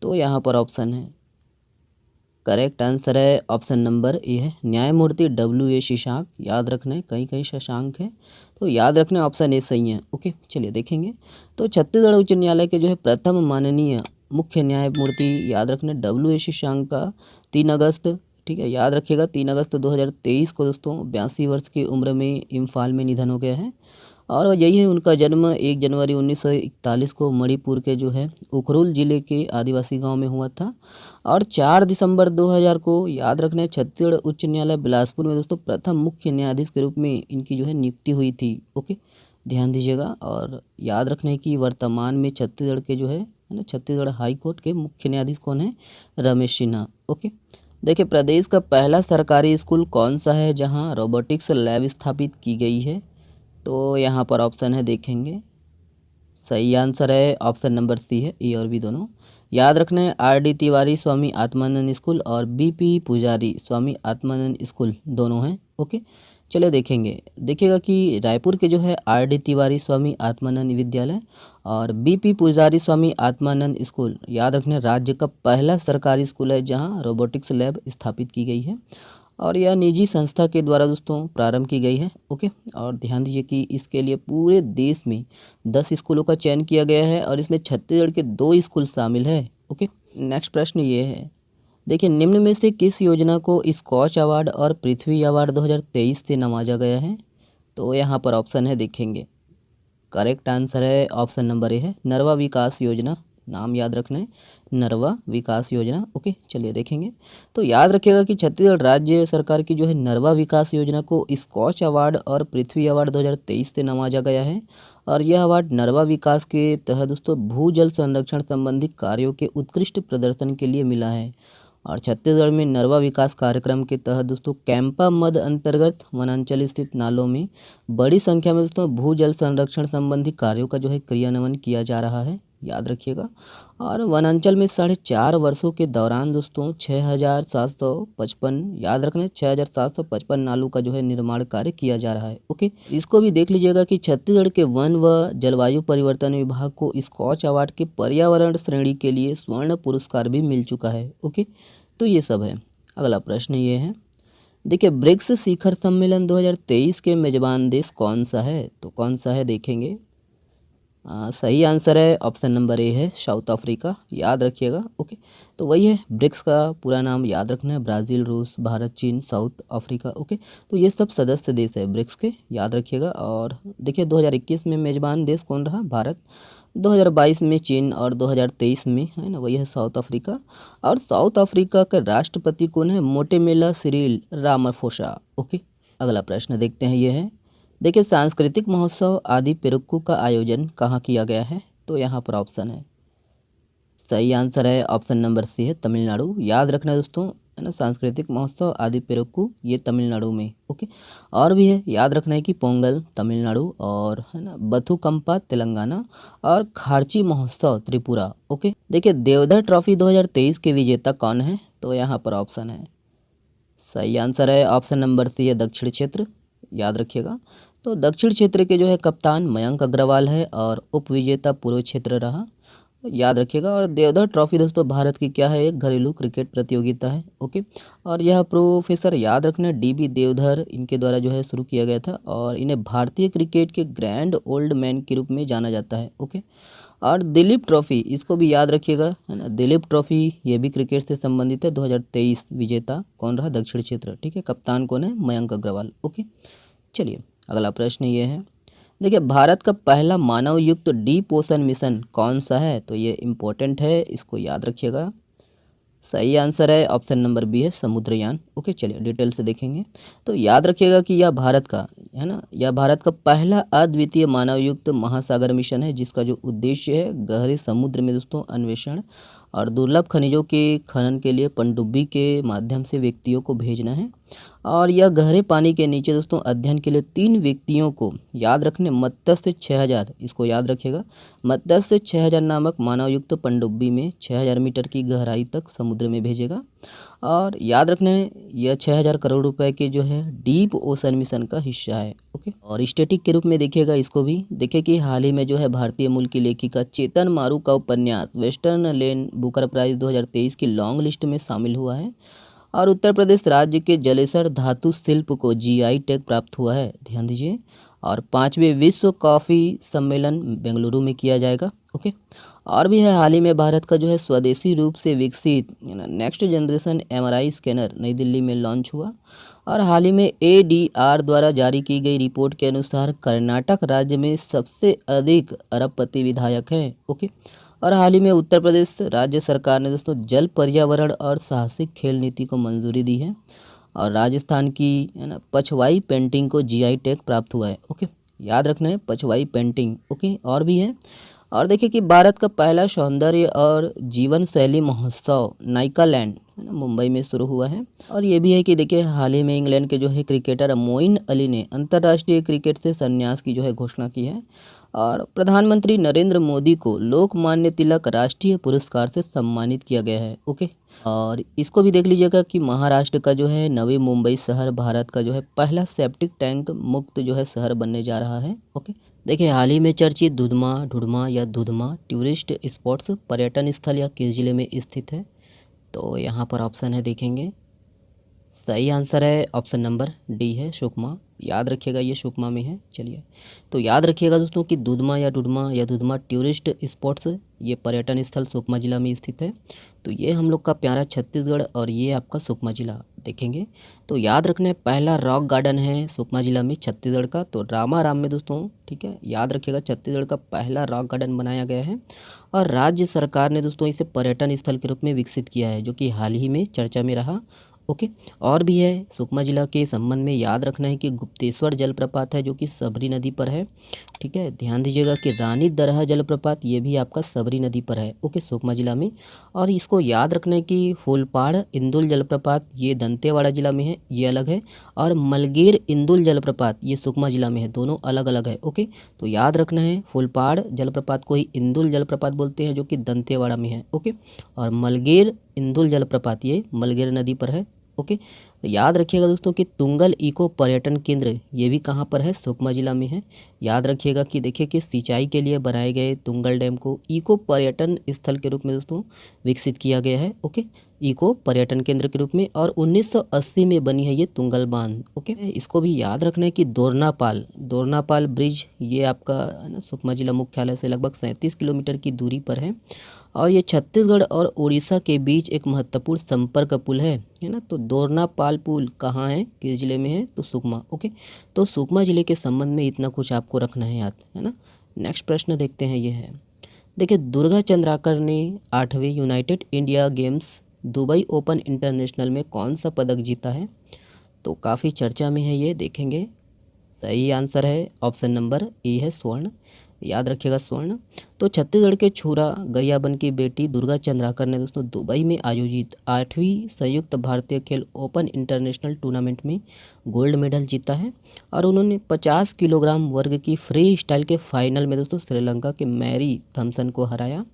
तो यहाँ पर ऑप्शन है, करेक्ट आंसर है ऑप्शन नंबर ए है, न्यायमूर्ति WA शशांक। याद रखना है, कहीं कहीं शशांक है, तो याद रखना ऑप्शन ए सही है। ओके, चलिए देखेंगे, तो छत्तीसगढ़ उच्च न्यायालय के जो है प्रथम माननीय मुख्य न्यायमूर्ति, याद रखना WA शशांक का 3 अगस्त, ठीक है, याद रखिएगा 3 अगस्त 2023 को दोस्तों 82 वर्ष की उम्र में इम्फाल में निधन हो गया है। और यही है उनका जन्म 1 जनवरी 1941 को मणिपुर के जो है उखरुल जिले के आदिवासी गांव में हुआ था। और 4 दिसंबर 2000 को याद रखना है छत्तीसगढ़ उच्च न्यायालय बिलासपुर में दोस्तों प्रथम मुख्य न्यायाधीश के रूप में इनकी जो है नियुक्ति हुई थी। ओके, ध्यान दीजिएगा। और याद रखने की वर्तमान में छत्तीसगढ़ के जो है ना छत्तीसगढ़ हाई कोर्ट के मुख्य न्यायाधीश कौन है? रमेश सिन्हा। ओके, देखिए प्रदेश का पहला सरकारी स्कूल कौन सा है जहां रोबोटिक्स लैब स्थापित की गई है? तो यहाँ पर ऑप्शन है देखेंगे, सही आंसर है ऑप्शन नंबर सी है, ए और बी दोनों। याद रखना है RD तिवारी स्वामी आत्मानंद स्कूल और BP पुजारी स्वामी आत्मानंद स्कूल दोनों हैं। ओके, चलिए देखेंगे, देखिएगा कि रायपुर के जो है RD तिवारी स्वामी आत्मानंद विद्यालय और BP पुजारी स्वामी आत्मानंद स्कूल याद रखना राज्य का पहला सरकारी स्कूल है जहां रोबोटिक्स लैब स्थापित की गई है और यह निजी संस्था के द्वारा दोस्तों प्रारंभ की गई है। ओके, और ध्यान दीजिए कि इसके लिए पूरे देश में 10 स्कूलों का चयन किया गया है और इसमें छत्तीसगढ़ के 2 स्कूल शामिल है। ओके, नेक्स्ट प्रश्न ये है, देखिए निम्न में से किस योजना को स्कॉच अवार्ड और पृथ्वी अवार्ड 2023 से नवाजा गया है? तो यहाँ पर ऑप्शन है देखेंगे, करेक्ट आंसर है ऑप्शन नंबर ए है नरवा विकास योजना। नाम याद रखना है, नरवा विकास योजना। ओके, चलिए देखेंगे, तो याद रखिएगा कि छत्तीसगढ़ राज्य सरकार की जो है नरवा विकास योजना को स्कॉच अवार्ड और पृथ्वी अवार्ड 2023 से नवाजा गया है और यह अवार्ड नरवा विकास के तहत दोस्तों भूजल संरक्षण संबंधी कार्यों के उत्कृष्ट प्रदर्शन के लिए मिला है। और छत्तीसगढ़ में नरवा विकास कार्यक्रम के तहत दोस्तों कैंपा मद अंतर्गत वनांचल स्थित नालों में बड़ी संख्या में दोस्तों भूजल संरक्षण संबंधी कार्यों का जो है क्रियान्वयन किया जा रहा है, याद रखिएगा। और वनांचल में 4.5 वर्षों के दौरान दोस्तों 6,755 याद रखना 6,755 नालों का जो है निर्माण कार्य किया जा रहा है। ओके, इसको भी देख लीजिएगा कि छत्तीसगढ़ के वन व जलवायु परिवर्तन विभाग को स्कॉच अवार्ड के पर्यावरण श्रेणी के लिए स्वर्ण पुरस्कार भी मिल चुका है। ओके, तो ये सब है। अगला प्रश्न ये है, देखिए ब्रिक्स शिखर सम्मेलन 2023 के मेजबान देश कौन सा है? तो कौन सा है देखेंगे, सही आंसर है ऑप्शन नंबर ए है साउथ अफ्रीका, याद रखिएगा। ओके, तो वही है, ब्रिक्स का पूरा नाम याद रखना है, ब्राज़ील, रूस, भारत, चीन, साउथ अफ्रीका। ओके, तो ये सब सदस्य देश है ब्रिक्स के, याद रखिएगा। और देखिए 2021 में मेजबान देश कौन रहा? भारत, 2022 में चीन और 2023 में है ना वही है साउथ अफ्रीका। और साउथ अफ्रीका के राष्ट्रपति कौन है? मोटेमेला सिरिल रामाफोसा। ओके, अगला प्रश्न देखते हैं, ये है, देखिए सांस्कृतिक महोत्सव आदि पेरुक्कू का आयोजन कहाँ किया गया है? तो यहाँ पर ऑप्शन है, सही आंसर है ऑप्शन नंबर सी है तमिलनाडु, याद रखना दोस्तों है ना सांस्कृतिक महोत्सव आदि पेरुक्कू ये तमिलनाडु में। ओके, और भी है, याद रखना है कि पोंगल तमिलनाडु और है ना बथुकम्पा तेलंगाना और खार्ची महोत्सव त्रिपुरा। ओके, देखिए देवधर ट्रॉफी 2023 के विजेता कौन है? तो यहाँ पर ऑप्शन है, सही आंसर है ऑप्शन नंबर सी है दक्षिण क्षेत्र, याद रखिएगा। तो दक्षिण क्षेत्र के जो है कप्तान मयंक अग्रवाल है और उप विजेता पूर्व क्षेत्र रहा, याद रखिएगा। और देवधर ट्रॉफी दोस्तों भारत की क्या है? एक घरेलू क्रिकेट प्रतियोगिता है। ओके, और यह प्रोफेसर याद रखना DB देवधर इनके द्वारा जो है शुरू किया गया था और इन्हें भारतीय क्रिकेट के ग्रैंड ओल्ड मैन के रूप में जाना जाता है। ओके, और दिलीप ट्रॉफी इसको भी याद रखिएगा है ना, दिलीप ट्रॉफी ये भी क्रिकेट से संबंधित है। 2023 विजेता कौन रहा? दक्षिण क्षेत्र। ठीक है, कप्तान कौन है? मयंक अग्रवाल। ओके, चलिए अगला प्रश्न ये है, देखिए भारत का पहला मानव युक्त डीप ओशन मिशन कौन सा है? तो ये इम्पोर्टेंट है, इसको याद रखिएगा। सही आंसर है ऑप्शन नंबर बी है समुद्रयान। ओके, चलिए डिटेल से देखेंगे, तो याद रखिएगा कि यह भारत का है ना, यह भारत का पहला अद्वितीय मानव युक्त महासागर मिशन है जिसका जो उद्देश्य है गहरे समुद्र में दोस्तों अन्वेषण और दुर्लभ खनिजों के खनन के लिए पनडुब्बी के माध्यम से व्यक्तियों को भेजना है। और यह गहरे पानी के नीचे दोस्तों अध्ययन के लिए 3 व्यक्तियों को याद रखने मत्स्य 6000, इसको याद रखिएगा, मत्स्य 6000 नामक मानव युक्त पनडुब्बी में 6000 मीटर की गहराई तक समुद्र में भेजेगा। और याद रखने यह 6000 करोड़ रुपए के जो है डीप ओशन मिशन का हिस्सा है। ओके, और स्टैटिक के रूप में देखिएगा इसको भी, देखिए कि हाल ही में जो है भारतीय मूल की लेखिका चेतन मारू का उपन्यास वेस्टर्न लेन बुकर प्राइज 2023 की लॉन्ग लिस्ट में शामिल हुआ है। और उत्तर प्रदेश राज्य के जलेसर धातु शिल्प को GI टैग प्राप्त हुआ है, ध्यान दीजिए। और 5वें विश्व कॉफ़ी सम्मेलन बेंगलुरु में किया जाएगा। ओके, और भी है, हाल ही में भारत का जो है स्वदेशी रूप से विकसित नेक्स्ट जनरेशन MRI स्कैनर नई दिल्ली में लॉन्च हुआ। और हाल ही में ADR द्वारा जारी की गई रिपोर्ट के अनुसार कर्नाटक राज्य में सबसे अधिक अरबपति विधायक हैं। ओके। और हाल ही में उत्तर प्रदेश राज्य सरकार ने दोस्तों जल पर्यावरण और साहसिक खेल नीति को मंजूरी दी है। और राजस्थान की है ना पछवाई पेंटिंग को GI टैग प्राप्त हुआ है। ओके, याद रखना है पछवाई पेंटिंग। ओके, और भी है। और देखिए कि भारत का पहला सौंदर्य और जीवन शैली महोत्सव नाइकालैंड है ना मुंबई में शुरू हुआ है। और ये भी है कि देखिए हाल ही में इंग्लैंड के जो है क्रिकेटर मोइन अली ने अंतर्राष्ट्रीय क्रिकेट से संन्यास की जो है घोषणा की है। और प्रधानमंत्री नरेंद्र मोदी को लोकमान्य तिलक राष्ट्रीय पुरस्कार से सम्मानित किया गया है। ओके, और इसको भी देख लीजिएगा कि महाराष्ट्र का जो है नवी मुंबई शहर भारत का जो है पहला सेप्टिक टैंक मुक्त जो है शहर बनने जा रहा है। ओके, देखिए हाल ही में चर्चित दुधमा टूरिस्ट स्पॉट्स पर्यटन स्थल या किस जिले में स्थित है? तो यहाँ पर ऑप्शन है देखेंगे, सही आंसर है ऑप्शन नंबर डी है सुकमा। याद रखिएगा ये सुकमा में है। चलिए, तो याद रखिएगा दोस्तों कि दुधमा टूरिस्ट स्पॉट्स ये पर्यटन स्थल सुकमा जिला में स्थित है। तो ये हम लोग का प्यारा छत्तीसगढ़ और ये आपका सुकमा जिला देखेंगे। तो याद रखना है पहला रॉक गार्डन है सुकमा जिला में छत्तीसगढ़ का, तो रामाराम में दोस्तों। ठीक है, याद रखिएगा छत्तीसगढ़ का पहला रॉक गार्डन बनाया गया है। और राज्य सरकार ने दोस्तों इसे पर्यटन स्थल के रूप में विकसित किया है, जो कि हाल ही में चर्चा में रहा। ओके, और भी है सुकमा जिला के संबंध में याद रखना है कि गुप्तेश्वर जलप्रपात है जो कि सबरी नदी पर है। ठीक है, ध्यान दीजिएगा कि रानी दरहा जलप्रपात ये भी आपका सबरी नदी पर है। ओके, सुकमा जिला में। और इसको याद रखना है कि फूलपाड़ इंदुल जलप्रपात ये दंतेवाड़ा जिला में है, ये अलग है। और मलगेर इंदुल जलप्रपात ये सुकमा जिला में है, दोनों अलग अलग है। ओके, तो याद रखना है फूलपाड़ जलप्रपात को ही इंदुल जलप्रपात बोलते हैं जो कि दंतेवाड़ा में है। ओके, और मलगेर इंदुल जलप्रपात ये मलगेर नदी पर है। ओके, तो याद रखिएगा दोस्तों कि तुंगल इको पर्यटन केंद्र ये भी कहाँ पर है? सुकमा जिला में है। याद रखिएगा कि देखिए कि सिंचाई के लिए बनाए गए तुंगल डैम को इको पर्यटन स्थल के रूप में दोस्तों विकसित किया गया है। ओके, इको पर्यटन केंद्र के रूप में। और 1980 में बनी है ये तुंगल बांध। ओके, इसको भी याद रखना है कि दोरनापाल ब्रिज ये आपका है ना सुकमा जिला मुख्यालय से लगभग 37 किलोमीटर की दूरी पर है। और ये छत्तीसगढ़ और उड़ीसा के बीच एक महत्वपूर्ण संपर्क पुल है ना। तो दोरनापाल पुल कहाँ है, किस जिले में है? तो सुकमा। ओके, तो सुकमा जिले के संबंध में इतना कुछ आपको रखना है याद, है ना। नेक्स्ट प्रश्न देखते हैं, ये है देखिए दुर्गा चंद्राकर ने 8वें United India Games Dubai Open International में कौन सा पदक जीता है? तो काफ़ी चर्चा में है ये, देखेंगे। सही आंसर है ऑप्शन नंबर ए है स्वर्ण। याद रखिएगा स्वर्ण। तो छत्तीसगढ़ के छुरा गरियाबंद की बेटी दुर्गा चंद्राकर ने दोस्तों दुबई में आयोजित 8वीं संयुक्त भारतीय खेल ओपन इंटरनेशनल टूर्नामेंट में गोल्ड मेडल जीता है। और उन्होंने 50 किलोग्राम वर्ग की फ्री स्टाइल के फाइनल में दोस्तों श्रीलंका के मैरी थॉम्सन को हराया।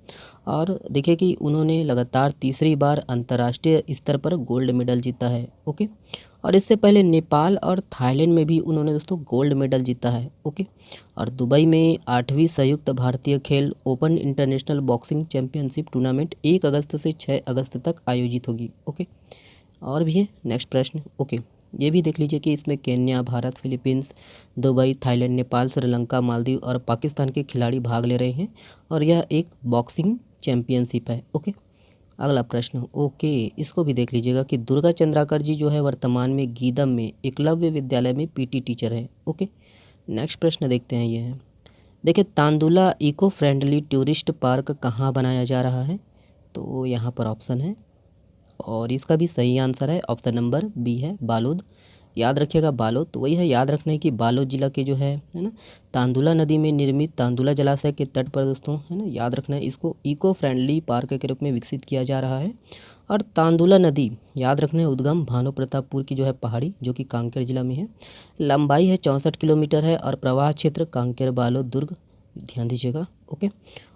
और देखिए कि उन्होंने लगातार तीसरी बार अंतर्राष्ट्रीय स्तर पर गोल्ड मेडल जीता है। ओके, और इससे पहले नेपाल और थाईलैंड में भी उन्होंने दोस्तों गोल्ड मेडल जीता है। ओके, और दुबई में 8वीं संयुक्त भारतीय खेल open international boxing championship tournament 1 अगस्त से 6 अगस्त तक आयोजित होगी। ओके, और भी है नेक्स्ट प्रश्न। ओके, ये भी देख लीजिए कि इसमें Kenya, Bharat, Philippines, Dubai, Thailand, Nepal, Sri Lanka, Maldives और पाकिस्तान के खिलाड़ी भाग ले रहे हैं। और यह एक बॉक्सिंग चैंपियनशिप है। ओके, अगला प्रश्न। ओके, इसको भी देख लीजिएगा कि दुर्गा चंद्राकर जी जो है वर्तमान में गीदम में एकलव्य विद्यालय में PT टीचर है। ओके, नेक्स्ट प्रश्न देखते हैं, ये है देखिए Tandula eco friendly tourist park कहाँ बनाया जा रहा है? तो यहाँ पर ऑप्शन है और इसका भी सही आंसर है ऑप्शन नंबर बी है बालोद। याद रखिएगा बालोद, तो वही है, याद रखना है कि बालोद जिला के जो है ना तांदुला नदी में निर्मित तांदुला जलाशय के तट पर दोस्तों है ना, याद रखना है इसको इको फ्रेंडली पार्क के रूप में विकसित किया जा रहा है। और तांदुला नदी याद रखना है उद्गम भानु प्रतापपुर की जो है पहाड़ी जो कि कांकेर जिला में है। लंबाई है 64 किलोमीटर है और प्रवाह क्षेत्र कांकेर बालोद दुर्ग, ध्यान दीजिएगा। ओके,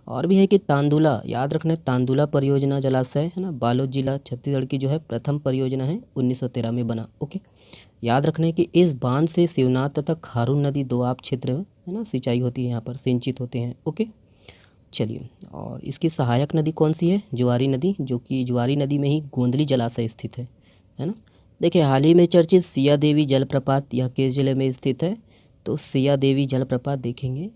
और भी है कि तांदुला याद रखना है तांदुला परियोजना जलाशय है ना बालोद जिला छत्तीसगढ़ की जो है प्रथम परियोजना है, 1913 में बना। ओके, याद रखना है कि इस बांध से शिवनाथ तथा खारून नदी दोआब क्षेत्र है ना सिंचाई होती है, यहाँ पर सिंचित होते हैं। ओके, चलिए, और इसकी सहायक नदी कौन सी है? जुआरी नदी, जो कि जुआरी नदी में ही गोंदली जलाशय स्थित है ना। देखिए हाल ही में चर्चित सिया देवी जलप्रपात यह किस जिले में स्थित है? तो सिया देवी जलप्रपात देखेंगे,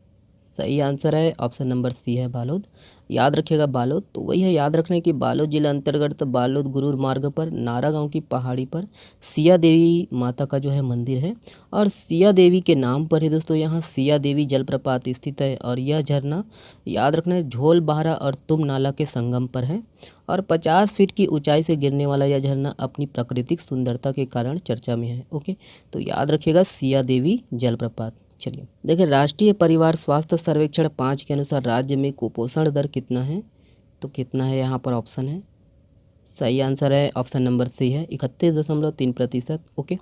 सही आंसर है ऑप्शन नंबर सी है बालोद। याद रखिएगा बालोद, तो वही है, याद रखने की बालोद जिला अंतर्गत बालोद गुरूर मार्ग पर नारा गांव की पहाड़ी पर सिया देवी माता का जो है मंदिर है, और सिया देवी के नाम पर ही दोस्तों यहाँ सिया देवी जलप्रपात स्थित है। और यह झरना याद रखना झोल बहारा और तुम नाला के संगम पर है, और 50 फीट की ऊंचाई से गिरने वाला यह झरना अपनी प्राकृतिक सुंदरता के कारण चर्चा में है। ओके, तो याद रखिएगा सिया देवी जलप्रपात। चलिए देखिए, राष्ट्रीय परिवार स्वास्थ्य सर्वेक्षण 5 के अनुसार राज्य में कुपोषण दर कितना है, तो कितना है यहाँ पर ऑप्शन है। सही आंसर है ऑप्शन नंबर सी है 31.3%। ओके,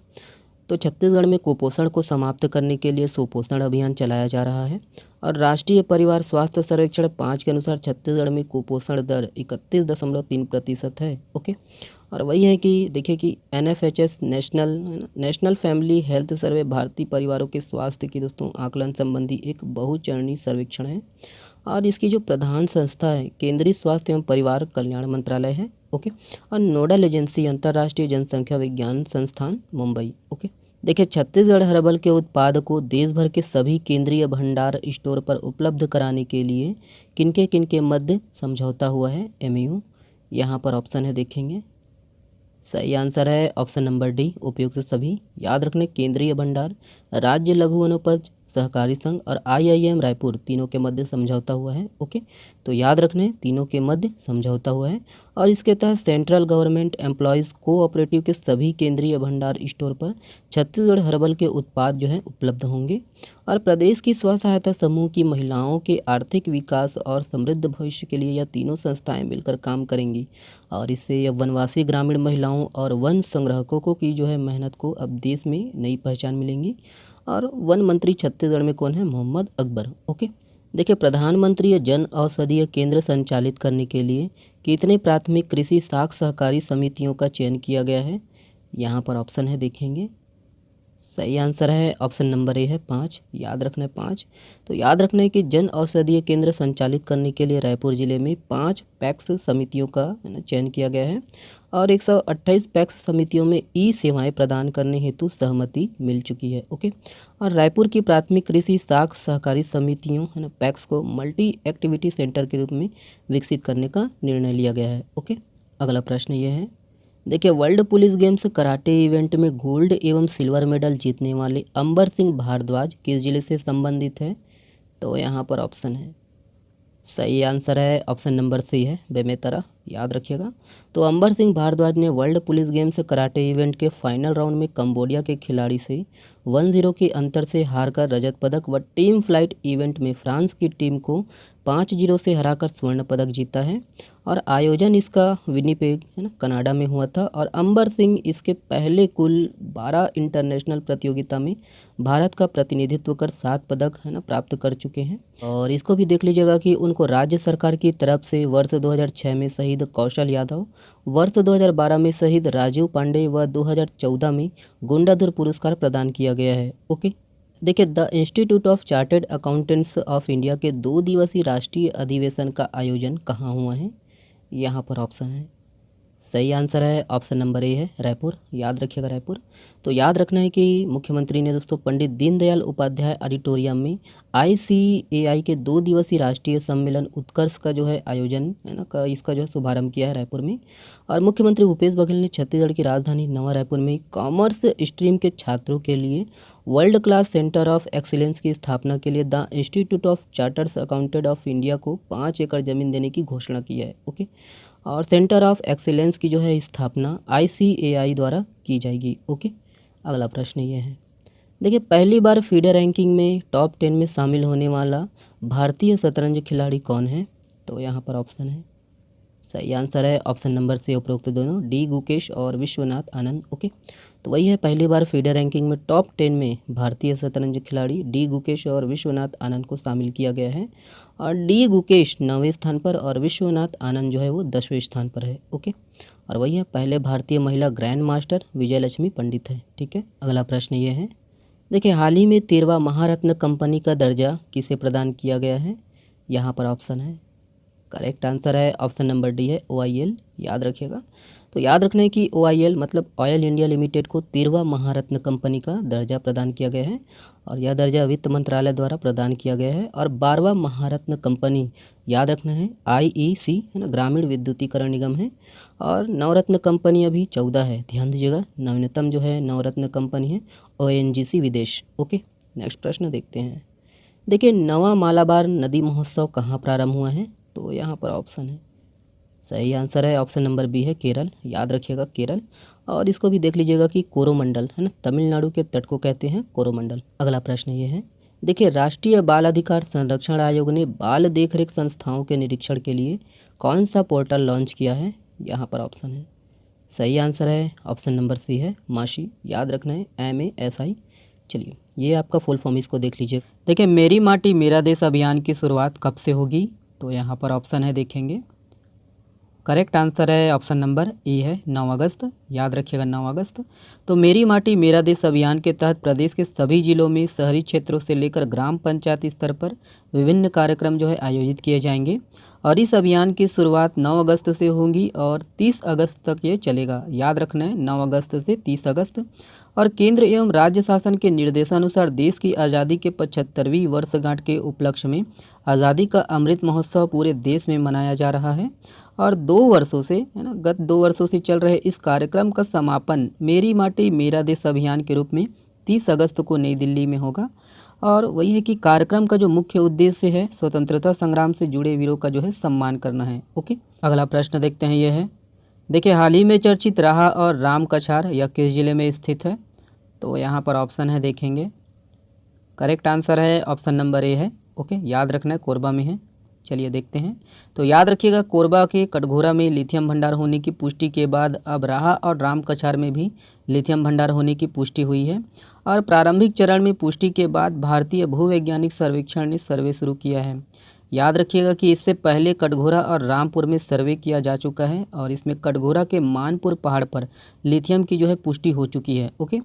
तो छत्तीसगढ़ में कुपोषण को समाप्त करने के लिए सुपोषण अभियान चलाया जा रहा है, और राष्ट्रीय परिवार स्वास्थ्य सर्वेक्षण 5 के अनुसार छत्तीसगढ़ में कुपोषण दर 31.3% है। ओके, और वही है कि देखिए कि NFHS national family health survey भारतीय परिवारों के स्वास्थ्य की दोस्तों आकलन संबंधी एक बहुचरणीय सर्वेक्षण है, और इसकी जो प्रधान संस्था है केंद्रीय स्वास्थ्य एवं परिवार कल्याण मंत्रालय है। ओके, और नोडल एजेंसी अंतर्राष्ट्रीय जनसंख्या विज्ञान संस्थान मुंबई। ओके, देखिए छत्तीसगढ़ हर्बल के उत्पाद को देश भर के सभी केंद्रीय भंडार स्टोर पर उपलब्ध कराने के लिए किनके मध्य समझौता हुआ है, MOU। यहाँ पर ऑप्शन है देखेंगे, सही आंसर है ऑप्शन नंबर डी उपयुक्त सभी। याद रखने केंद्रीय भंडार, राज्य लघु वनोपज सहकारी संघ और IIM रायपुर तीनों के मध्य समझौता हुआ है। ओके, तो याद रखने तीनों के मध्य समझौता हुआ है, और इसके तहत सेंट्रल गवर्नमेंट एम्प्लॉयज़ कोऑपरेटिव के सभी केंद्रीय भंडार स्टोर पर छत्तीसगढ़ हर्बल के उत्पाद जो है उपलब्ध होंगे, और प्रदेश की स्व सहायता समूह की महिलाओं के आर्थिक विकास और समृद्ध भविष्य के लिए यह तीनों संस्थाएं मिलकर काम करेंगी, और इससे यह वनवासी ग्रामीण महिलाओं और वन संग्राहकों की जो है मेहनत को अब देश में नई पहचान मिलेंगी। और वन मंत्री छत्तीसगढ़ में कौन है, मोहम्मद अकबर। ओके, देखिए प्रधानमंत्री जन औषधीय केंद्र संचालित करने के लिए कितने प्राथमिक कृषि साख सहकारी समितियों का चयन किया गया है, यहाँ पर ऑप्शन है देखेंगे। सही आंसर है ऑप्शन नंबर ए है 5। याद रखना है 5। तो याद रखना है कि जन औषधीय केंद्र संचालित करने के लिए रायपुर जिले में 5 पैक्स समितियों का चयन किया गया है, और 128 पैक्स समितियों में सेवाएं प्रदान करने हेतु सहमति मिल चुकी है। ओके, और रायपुर की प्राथमिक कृषि साख सहकारी समितियों पैक्स को मल्टी एक्टिविटी सेंटर के रूप में विकसित करने का निर्णय लिया गया है। ओके, अगला प्रश्न ये है, देखिए world police games karate event में गोल्ड एवं सिल्वर मेडल जीतने वाले अंबर सिंह भारद्वाज किस जिले से संबंधित है, तो यहाँ पर ऑप्शन है, सही आंसर है ऑप्शन नंबर सी है बेमेतरा। याद रखिएगा, तो अंबर सिंह भारद्वाज ने world police games karate event के फाइनल राउंड में कंबोडिया के खिलाड़ी से 1-0 के अंतर से हारकर रजत पदक व टीम फ्लाइट इवेंट में फ्रांस की टीम को 5-0 से हराकर स्वर्ण पदक जीता है, और आयोजन इसका विनिपेग कनाडा में हुआ था, और अंबर सिंह इसके पहले कुल 12 इंटरनेशनल प्रतियोगिता में भारत का प्रतिनिधित्व कर 7 पदक प्राप्त कर चुके हैं। और इसको भी देख लीजिएगा कि उनको राज्य सरकार की तरफ से वर्ष 2006 में शहीद कौशल यादव, वर्ष 2012 में शहीद राजीव पांडे व 2014 में गुंडाधुर पुरस्कार प्रदान किया गया है। ओके, देखिए the institute of chartered accountants of India के 2 दिवसीय राष्ट्रीय अधिवेशन का आयोजन कहाँ हुआ है, यहाँ पर ऑप्शन है, सही आंसर है ऑप्शन नंबर ए है रायपुर। याद रखिएगा रायपुर। तो याद रखना है कि मुख्यमंत्री ने दोस्तों पंडित दीनदयाल उपाध्याय ऑडिटोरियम में ICAI के 2 दिवसीय राष्ट्रीय सम्मेलन उत्कर्ष का जो है आयोजन इसका जो है शुभारंभ किया है रायपुर में, और मुख्यमंत्री भूपेश बघेल ने छत्तीसगढ़ की राजधानी नवा रायपुर में कॉमर्स स्ट्रीम के छात्रों के लिए world class centre of excellence की स्थापना के लिए the institute of chartered accountant of India को 5 एकड़ जमीन देने की घोषणा की है। ओके, और सेंटर ऑफ एक्सीलेंस की जो है स्थापना ICAI द्वारा की जाएगी। ओके, अगला प्रश्न ये है, देखिए पहली बार फीडर रैंकिंग में टॉप 10 में शामिल होने वाला भारतीय शतरंज खिलाड़ी कौन है, तो यहाँ पर ऑप्शन है, सही आंसर है ऑप्शन नंबर से उपरोक्त दोनों, डी गुकेश और विश्वनाथ आनंद। ओके, तो वही है पहली बार फीडर रैंकिंग में टॉप 10 में भारतीय शतरंज खिलाड़ी डी गुकेश और विश्वनाथ आनंद को शामिल किया गया है, और डी गुकेश 9वें स्थान पर और विश्वनाथ आनंद जो है वो 10वें स्थान पर है। ओके, और वही है पहले भारतीय महिला ग्रैंड मास्टर विजयलक्ष्मी पंडित है। ठीक है, अगला प्रश्न ये है, देखिए हाल ही में 13वां महारत्न कंपनी का दर्जा किसे प्रदान किया गया है, यहाँ पर ऑप्शन है, करेक्ट आंसर है ऑप्शन नंबर डी है OIL। याद रखिएगा, तो याद रखना है कि OIL मतलब ऑयल इंडिया लिमिटेड को 13वां महारत्न कंपनी का दर्जा प्रदान किया गया है और यह दर्जा वित्त मंत्रालय द्वारा प्रदान किया गया है। और 12वां महारत्न कंपनी याद रखना है IEC है ना, ग्रामीण विद्युतीकरण निगम है। और नवरत्न कंपनी अभी 14 है, ध्यान दीजिएगा। नवीनतम जो है नवरत्न कंपनी है ONGC विदेश। ओके, नेक्स्ट प्रश्न देखते हैं। देखिए, नवा मालाबार नदी महोत्सव कहाँ प्रारंभ हुआ है? तो यहाँ पर ऑप्शन है, सही आंसर है ऑप्शन नंबर बी है केरल। याद रखिएगा केरल। और इसको भी देख लीजिएगा कि कोरोमंडल है ना, तमिलनाडु के तट को कहते हैं कोरोमंडल। अगला प्रश्न ये है, देखिए राष्ट्रीय बाल अधिकार संरक्षण आयोग ने बाल देखरेख संस्थाओं के निरीक्षण के लिए कौन सा पोर्टल लॉन्च किया है? यहाँ पर ऑप्शन है, सही आंसर है ऑप्शन नंबर सी है माशी। याद रखना है MASI। चलिए, ये आपका फुल फॉर्म, इसको देख लीजिए। देखिए, मेरी माटी मेरा देश अभियान की शुरुआत कब से होगी? तो यहाँ पर ऑप्शन है, देखेंगे। करेक्ट आंसर है ऑप्शन नंबर ए है 9 अगस्त। याद रखिएगा 9 अगस्त। तो मेरी माटी मेरा देश अभियान के तहत प्रदेश के सभी जिलों में शहरी क्षेत्रों से लेकर ग्राम पंचायत स्तर पर विभिन्न कार्यक्रम जो है आयोजित किए जाएंगे और इस अभियान की शुरुआत 9 अगस्त से होगी और 30 अगस्त तक ये चलेगा। याद रखना है 9 अगस्त से 30 अगस्त। और केंद्र एवं राज्य शासन के निर्देशानुसार देश की आज़ादी के 75वीं वर्षगांठ के उपलक्ष्य में आज़ादी का अमृत महोत्सव पूरे देश में मनाया जा रहा है और 2 वर्षों से है ना, गत 2 वर्षों से चल रहे इस कार्यक्रम का समापन मेरी माटी मेरा देश अभियान के रूप में 30 अगस्त को नई दिल्ली में होगा। और वही है कि कार्यक्रम का जो मुख्य उद्देश्य है स्वतंत्रता संग्राम से जुड़े वीरों का जो है सम्मान करना है। ओके, अगला प्रश्न देखते हैं। ये है, देखिए हाल ही में चर्चित राहा और राम कछार यह किस जिले में स्थित है? तो यहाँ पर ऑप्शन है, देखेंगे। करेक्ट आंसर है ऑप्शन नंबर ए है। ओके, याद रखना है कोरबा में है। चलिए देखते हैं। तो याद रखिएगा कोरबा के कटघोरा में लिथियम भंडार होने की पुष्टि के बाद अब राहा और राम कछार में भी लिथियम भंडार होने की पुष्टि हुई है और प्रारंभिक चरण में पुष्टि के बाद भारतीय भूवैज्ञानिक सर्वेक्षण ने सर्वे शुरू किया है। याद रखिएगा कि इससे पहले कटघोरा और रामपुर में सर्वे किया जा चुका है और इसमें कटघोरा के मानपुर पहाड़ पर लिथियम की जो है पुष्टि हो चुकी है। ओके,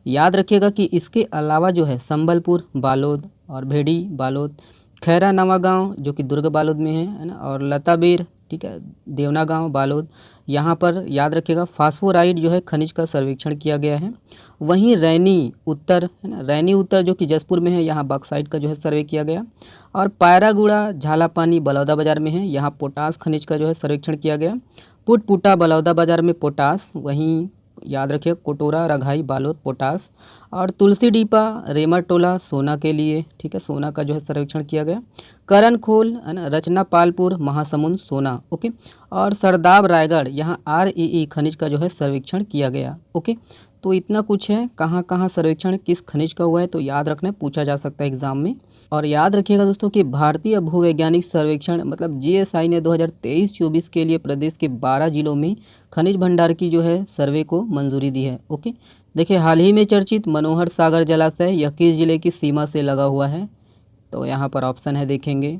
याद रखिएगा कि इसके अलावा जो है संबलपुर, बालोद और भेड़ी बालोद, खैरा नवा गांव जो कि दुर्ग बालोद में है ना, और लताबीर, ठीक है, देवना गांव बालोद, यहाँ पर याद रखिएगा फास्फोराइड जो है खनिज का सर्वेक्षण किया गया है। वहीं रैनी उत्तर है ना, रैनी उत्तर जो कि जसपुर में है, यहाँ बॉक्साइट का जो है सर्वे किया गया। और पायरागुड़ा झालापानी बलौदा बाजार में है, यहाँ पोटास खनिज का जो है सर्वेक्षण किया गया। पुटपुटा बलौदा बाजार में पोटास, वहीं याद रखिए कोटोरा रघाई बालोद पोटास। और तुलसी डीपा रेमरटोला सोना के लिए, ठीक है, सोना का जो है सर्वेक्षण किया गया। करण खोल है ना, रचना पालपुर महासमुंद सोना। ओके, और सरदाब रायगढ़ यहाँ REE खनिज का जो है सर्वेक्षण किया गया। ओके, तो इतना कुछ है, कहाँ कहाँ सर्वेक्षण किस खनिज का हुआ है तो याद रखना है, पूछा जा सकता है एग्जाम में। और याद रखिएगा दोस्तों कि भारतीय भूवैज्ञानिक सर्वेक्षण मतलब GSI ने 2023-24 के लिए प्रदेश के 12 जिलों में खनिज भंडार की जो है सर्वे को मंजूरी दी है। ओके, देखिए हाल ही में चर्चित मनोहर सागर जलाशय यह किस जिले की सीमा से लगा हुआ है? तो यहाँ पर ऑप्शन है, देखेंगे।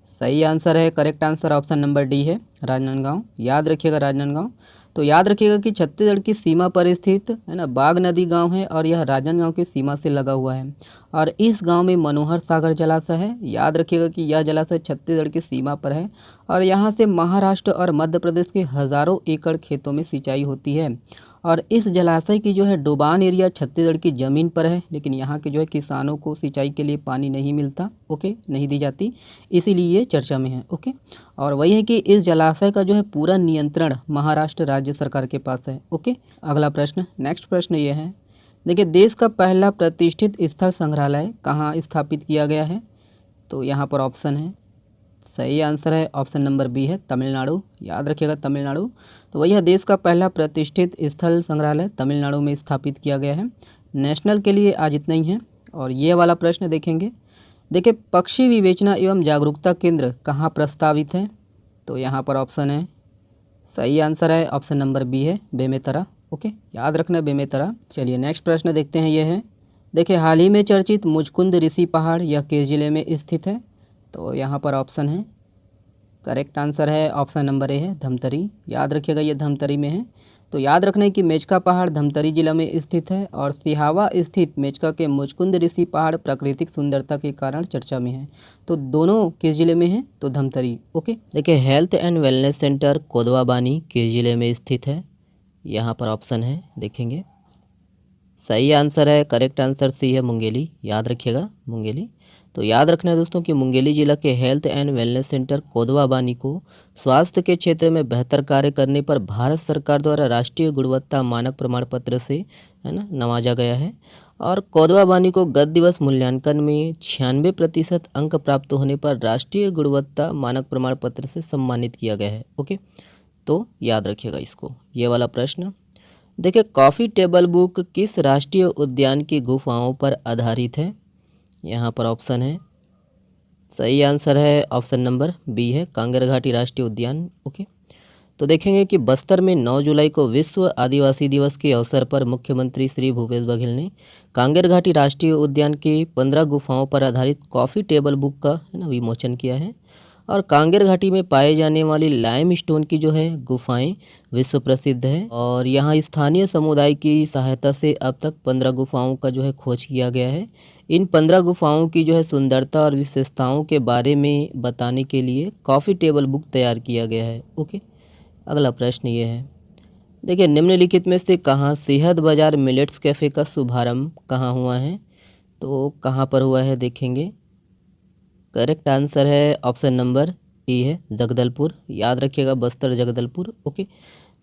सही आंसर है, correct answer option number D है राजनांदगांव। याद रखिएगा राजनांदगांव। तो याद रखिएगा कि छत्तीसगढ़ की सीमा पर स्थित है ना बाग नदी गांव है और यह राजनांदगांव की सीमा से लगा हुआ है और इस गांव में मनोहर सागर जलाशय है। याद रखिएगा कि यह जलाशय छत्तीसगढ़ की सीमा पर है और यहाँ से महाराष्ट्र और मध्य प्रदेश के हज़ारों एकड़ खेतों में सिंचाई होती है। और इस जलाशय की जो है डुबान एरिया छत्तीसगढ़ की ज़मीन पर है, लेकिन यहाँ के जो है किसानों को सिंचाई के लिए पानी नहीं मिलता। ओके, नहीं दी जाती, इसीलिए ये चर्चा में है। ओके, और वही है कि इस जलाशय का जो है पूरा नियंत्रण महाराष्ट्र राज्य सरकार के पास है। ओके, अगला प्रश्न, नेक्स्ट प्रश्न ये है, देखिए देश का पहला प्रतिष्ठित स्थल संग्रहालय कहाँ स्थापित किया गया है? तो यहाँ पर ऑप्शन है, सही आंसर है ऑप्शन नंबर बी है तमिलनाडु। याद रखिएगा तमिलनाडु। तो वही है देश का पहला प्रतिष्ठित स्थल संग्रहालय तमिलनाडु में स्थापित किया गया है। नेशनल के लिए आज इतना ही है। और ये वाला प्रश्न देखेंगे, देखिए पक्षी विवेचना एवं जागरूकता केंद्र कहाँ प्रस्तावित है? तो यहाँ पर ऑप्शन है, सही आंसर है ऑप्शन नंबर बी है बेमेतरा। ओके, याद रखना बेमेतरा। चलिए नेक्स्ट प्रश्न देखते हैं। ये है, देखिए हाल ही में चर्चित मुचकुंद ऋषि पहाड़ यह किस जिले में स्थित है? तो यहाँ पर ऑप्शन है, करेक्ट आंसर है ऑप्शन नंबर ए है धमतरी। याद रखिएगा ये धमतरी में है। तो याद रखना है कि मेचका पहाड़ धमतरी जिला में स्थित है और सिहावा स्थित मेचका के मुचकुंद ऋषि पहाड़ प्राकृतिक सुंदरता के कारण चर्चा में है। तो दोनों किस जिले में है? तो धमतरी। ओके, देखिए हेल्थ एंड वेलनेस सेंटर कोदवा बानी किस जिले में स्थित है? यहाँ पर ऑप्शन है देखेंगे। सही आंसर है, करेक्ट आंसर सी है, मुंगेली। याद रखिएगा मुंगेली। तो याद रखना है दोस्तों कि मुंगेली जिला के हेल्थ एंड वेलनेस सेंटर कोदवा बानी को स्वास्थ्य के क्षेत्र में बेहतर कार्य करने पर भारत सरकार द्वारा राष्ट्रीय गुणवत्ता मानक प्रमाण पत्र से है ना नवाजा गया है। और कोदवा बानी को गत दिवस मूल्यांकन में 96% अंक प्राप्त होने पर राष्ट्रीय गुणवत्ता मानक प्रमाण पत्र से सम्मानित किया गया है। ओके, तो याद रखिएगा इसको, ये वाला प्रश्न। देखिए कॉफ़ी टेबल बुक किस राष्ट्रीय उद्यान की गुफाओं पर आधारित है? यहाँ पर ऑप्शन है। सही आंसर है ऑप्शन नंबर बी है, कांगेर घाटी राष्ट्रीय उद्यान। ओके, तो देखेंगे कि बस्तर में 9 जुलाई को विश्व आदिवासी दिवस के अवसर पर मुख्यमंत्री श्री भूपेश बघेल ने कांगेर घाटी राष्ट्रीय उद्यान की 15 गुफाओं पर आधारित कॉफ़ी टेबल बुक का है ना विमोचन किया है। और कांगेर घाटी में पाए जाने वाली लाइम स्टोन की जो है गुफाएं विश्व प्रसिद्ध है और यहाँ स्थानीय समुदाय की सहायता से अब तक 15 गुफाओं का जो है खोज किया गया है। इन 15 गुफाओं की जो है सुंदरता और विशेषताओं के बारे में बताने के लिए कॉफ़ी टेबल बुक तैयार किया गया है। ओके, अगला प्रश्न ये है, देखिए निम्नलिखित में से कहाँ सेहत बाजार मिलेट्स कैफ़े का शुभारंभ कहाँ हुआ है? तो कहाँ पर हुआ है देखेंगे। करेक्ट आंसर है ऑप्शन नंबर ए है, जगदलपुर। याद रखिएगा बस्तर जगदलपुर। ओके,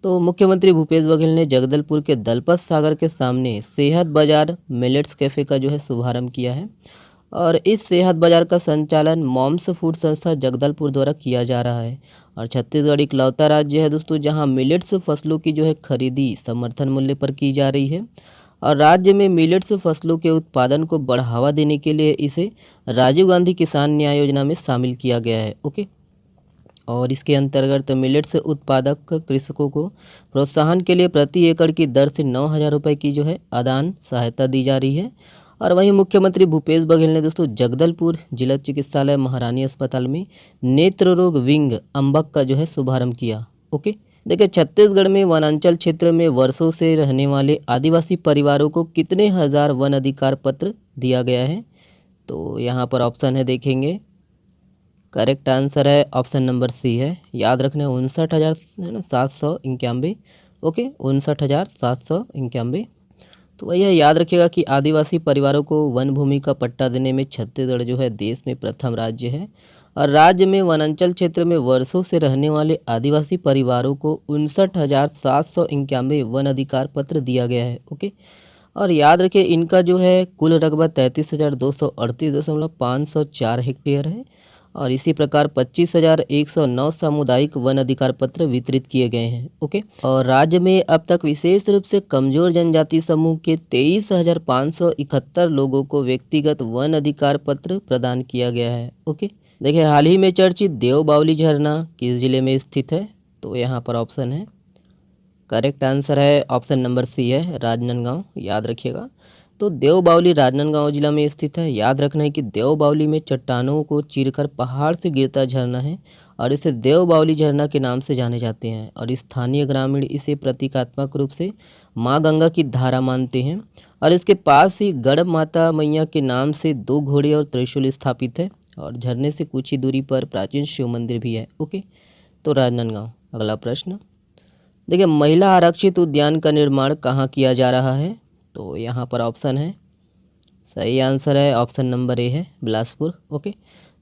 तो मुख्यमंत्री भूपेश बघेल ने जगदलपुर के दलपत सागर के सामने सेहत बाजार मिलेट्स कैफ़े का जो है शुभारंभ किया है। और इस सेहत बाजार का संचालन मॉम्स फूड संस्था जगदलपुर द्वारा किया जा रहा है। और छत्तीसगढ़ इकलौता राज्य है दोस्तों जहां मिलेट्स फसलों की जो है खरीदी समर्थन मूल्य पर की जा रही है। और राज्य में मिलेट्स फसलों के उत्पादन को बढ़ावा देने के लिए इसे राजीव गांधी किसान न्याय योजना में शामिल किया गया है। ओके, और इसके अंतर्गत मिलेट्स उत्पादक कृषकों को प्रोत्साहन के लिए प्रति एकड़ की दर से 9,000 रुपये की जो है आदान सहायता दी जा रही है। और वहीं मुख्यमंत्री भूपेश बघेल ने दोस्तों जगदलपुर जिला चिकित्सालय महारानी अस्पताल में नेत्र रोग विंग अम्बक का जो है शुभारंभ किया। ओके, देखिए छत्तीसगढ़ में वनांचल क्षेत्र में वर्षों से रहने वाले आदिवासी परिवारों को कितने हजार वन अधिकार पत्र दिया गया है? तो यहाँ पर ऑप्शन है देखेंगे। करेक्ट आंसर है ऑप्शन नंबर सी है। याद रखना 59,791। ओके, 59,791। तो वही है, याद रखिएगा कि आदिवासी परिवारों को वन भूमि का पट्टा देने में छत्तीसगढ़ जो है देश में प्रथम राज्य है। और राज्य में वनांचल क्षेत्र में वर्षों से रहने वाले आदिवासी परिवारों को 59,791 वन अधिकार पत्र दिया गया है। ओके, और याद रखिए इनका जो है कुल रकबा 33,238.504 हेक्टेयर है। और इसी प्रकार 25,109 सामुदायिक वन अधिकार पत्र वितरित किए गए हैं। ओके, और राज्य में अब तक विशेष रूप से कमजोर जनजाति समूह के 23,571 लोगों को व्यक्तिगत वन अधिकार पत्र प्रदान किया गया है। ओके, देखिए हाल ही में चर्चित देव बावली झरना किस जिले में स्थित है? तो यहाँ पर ऑप्शन है। करेक्ट आंसर है ऑप्शन नंबर सी है, राजनांदगांव। याद रखिएगा, तो देव बावली राजनांदगांव जिला में स्थित है। याद रखना है कि देव बावली में चट्टानों को चीरकर पहाड़ से गिरता झरना है और इसे देव बावली झरना के नाम से जाने जाते हैं। और स्थानीय ग्रामीण इसे प्रतीकात्मक रूप से माँ गंगा की धारा मानते हैं। और इसके पास ही गढ़ माता मैया के नाम से 2 घोड़े और त्रिशूल स्थापित है। और झरने से कुछ ही दूरी पर प्राचीन शिव मंदिर भी है। ओके, तो राजनांदगांव। अगला प्रश्न, देखिए महिला आरक्षित उद्यान का निर्माण कहाँ किया जा रहा है? तो यहाँ पर ऑप्शन है। सही आंसर है ऑप्शन नंबर ए है, बिलासपुर। ओके,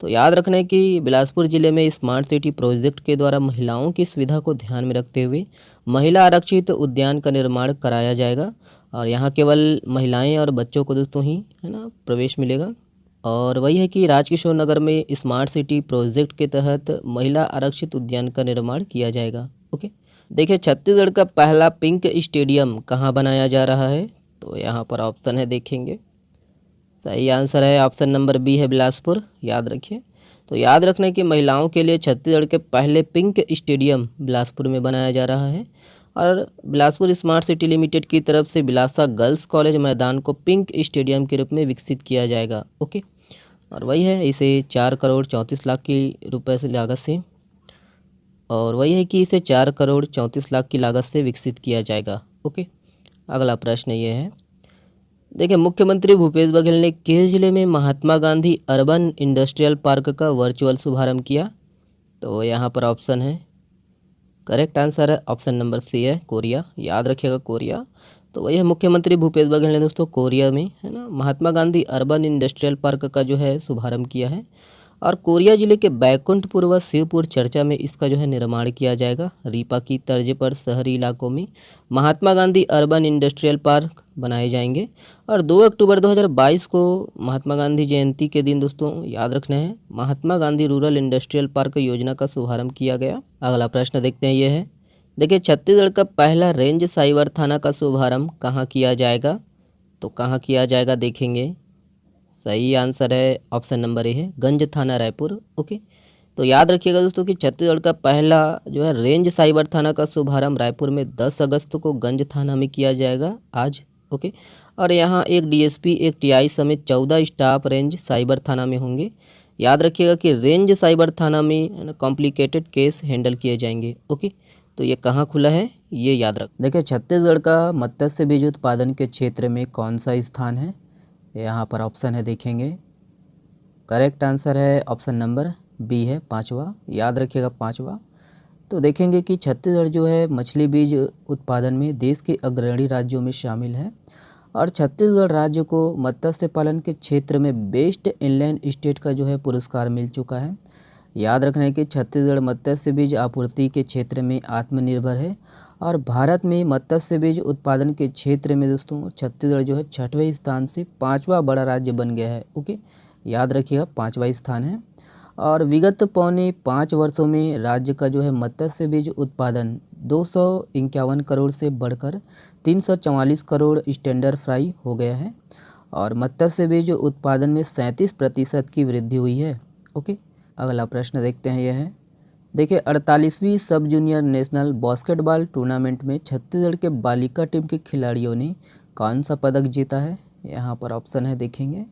तो याद रखना है कि बिलासपुर जिले में स्मार्ट सिटी प्रोजेक्ट के द्वारा महिलाओं की सुविधा को ध्यान में रखते हुए महिला आरक्षित उद्यान का निर्माण कराया जाएगा। और यहाँ केवल महिलाएं और बच्चों को दोस्तों ही है ना प्रवेश मिलेगा। और वही है कि राजकिशोर नगर में स्मार्ट सिटी प्रोजेक्ट के तहत महिला आरक्षित उद्यान का निर्माण किया जाएगा। ओके, देखिए छत्तीसगढ़ का पहला पिंक स्टेडियम कहाँ बनाया जा रहा है? तो यहाँ पर ऑप्शन है देखेंगे। सही आंसर है ऑप्शन नंबर बी है, बिलासपुर। याद रखिए, तो याद रखना कि महिलाओं के लिए छत्तीसगढ़ के पहले पिंक स्टेडियम बिलासपुर में बनाया जा रहा है। और बिलासपुर स्मार्ट सिटी लिमिटेड की तरफ से बिलासा गर्ल्स कॉलेज मैदान को पिंक स्टेडियम के रूप में विकसित किया जाएगा। ओके, और वही है, इसे 4 करोड़ 34 लाख की रुपए से लागत से और वही है कि इसे 4 करोड़ 34 लाख की लागत से विकसित किया जाएगा। ओके, अगला प्रश्न ये है, देखिए मुख्यमंत्री भूपेश बघेल ने किस जिले में Mahatma Gandhi urban industrial park का वर्चुअल शुभारंभ किया? तो यहाँ पर ऑप्शन है, करेक्ट आंसर है ऑप्शन नंबर सी है कोरिया। याद रखिएगा कोरिया। तो वही है, मुख्यमंत्री भूपेश बघेल ने दोस्तों कोरिया में, है ना, Mahatma Gandhi urban industrial park का जो है शुभारंभ किया है। और कोरिया जिले के बैकुंठपुर व शिवपुर चर्चा में इसका जो है निर्माण किया जाएगा। रीपा की तर्ज पर शहरी इलाकों में Mahatma Gandhi urban industrial park बनाए जाएंगे। और 2 अक्टूबर 2022 को महात्मा गांधी जयंती के दिन दोस्तों याद रखना है, Mahatma Gandhi rural industrial park योजना का शुभारंभ किया गया। अगला प्रश्न देखते हैं, ये है, देखिए छत्तीसगढ़ का पहला रेंज साइबर थाना का शुभारंभ कहाँ किया जाएगा? तो कहाँ किया जाएगा देखेंगे। सही आंसर है ऑप्शन नंबर ए है गंज थाना रायपुर। ओके, तो याद रखिएगा दोस्तों कि छत्तीसगढ़ का पहला जो है रेंज साइबर थाना का शुभारंभ रायपुर में 10 अगस्त को गंज थाना में किया जाएगा आज। ओके, और यहाँ एक डीएसपी, एक टीआई समेत 14 स्टाफ रेंज साइबर थाना में होंगे। याद रखिएगा कि रेंज साइबर थाना में कॉम्प्लिकेटेड केस हैंडल किए जाएंगे। ओके, तो ये कहाँ खुला है ये याद रख। देखिए छत्तीसगढ़ का मत्स्य बीज उत्पादन के क्षेत्र में कौन सा स्थान है? यहाँ पर ऑप्शन है देखेंगे, करेक्ट आंसर है ऑप्शन नंबर बी है 5वां। याद रखिएगा 5वां। तो देखेंगे कि छत्तीसगढ़ जो है मछली बीज उत्पादन में देश के अग्रणी राज्यों में शामिल है। और छत्तीसगढ़ राज्य को मत्स्य पालन के क्षेत्र में बेस्ट इनलैंड स्टेट का जो है पुरस्कार मिल चुका है। याद रखना है कि छत्तीसगढ़ मत्स्य बीज आपूर्ति के क्षेत्र में आत्मनिर्भर है। और भारत में मत्स्य बीज उत्पादन के क्षेत्र में दोस्तों छत्तीसगढ़ जो है 6वें स्थान से 5वां बड़ा राज्य बन गया है। ओके, याद रखिएगा 5वां स्थान है। और विगत 4.5 वर्षों में राज्य का जो है मत्स्य बीज उत्पादन 251 करोड़ से बढ़कर 344 करोड़ स्टैंडर्ड फ्राई हो गया है। और मत्स्य बीज उत्पादन में 37% की वृद्धि हुई है। ओके, अगला प्रश्न देखते हैं, यह है, देखिए 48वीं सब जूनियर नेशनल बास्केटबॉल टूर्नामेंट में छत्तीसगढ़ के बालिका टीम के खिलाड़ियों ने कौन सा पदक जीता है? यहाँ पर ऑप्शन है देखेंगे,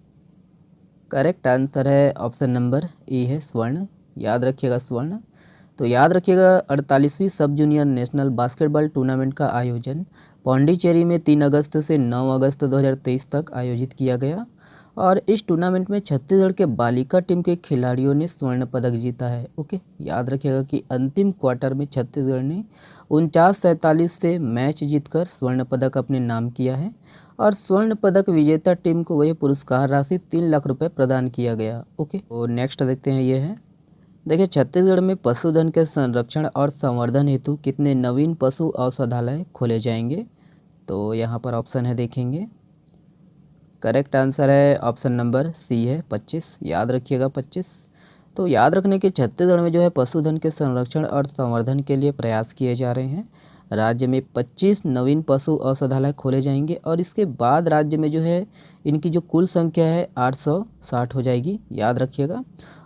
करेक्ट आंसर है ऑप्शन नंबर ए है स्वर्ण। याद रखिएगा स्वर्ण। तो याद रखिएगा 48वीं सब जूनियर नेशनल बास्केटबॉल टूर्नामेंट का आयोजन पौंडीचेरी में 3 अगस्त से 9 अगस्त 2023 तक आयोजित किया गया। और इस टूर्नामेंट में छत्तीसगढ़ के बालिका टीम के खिलाड़ियों ने स्वर्ण पदक जीता है। ओके, याद रखिएगा कि अंतिम क्वार्टर में छत्तीसगढ़ ने 49-47 से मैच जीतकर स्वर्ण पदक अपने नाम किया है। और स्वर्ण पदक विजेता टीम को वही पुरस्कार राशि 3 लाख रुपए प्रदान किया गया। ओके, तो नेक्स्ट देखते हैं, ये है, देखिए छत्तीसगढ़ में पशुधन के संरक्षण और संवर्धन हेतु कितने नवीन पशु औषधालय खोले जाएंगे? तो यहाँ पर ऑप्शन है देखेंगे, करेक्ट आंसर है ऑप्शन नंबर सी है 25। याद रखिएगा 25। तो याद रखने के छत्तीसगढ़ में जो है पशुधन के संरक्षण और संवर्धन के लिए प्रयास किए जा रहे हैं। राज्य में 25 नवीन पशु औषधालय खोले जाएंगे और इसके बाद राज्य में जो है इनकी जो कुल संख्या है 860 हो जाएगी। याद रखिएगा।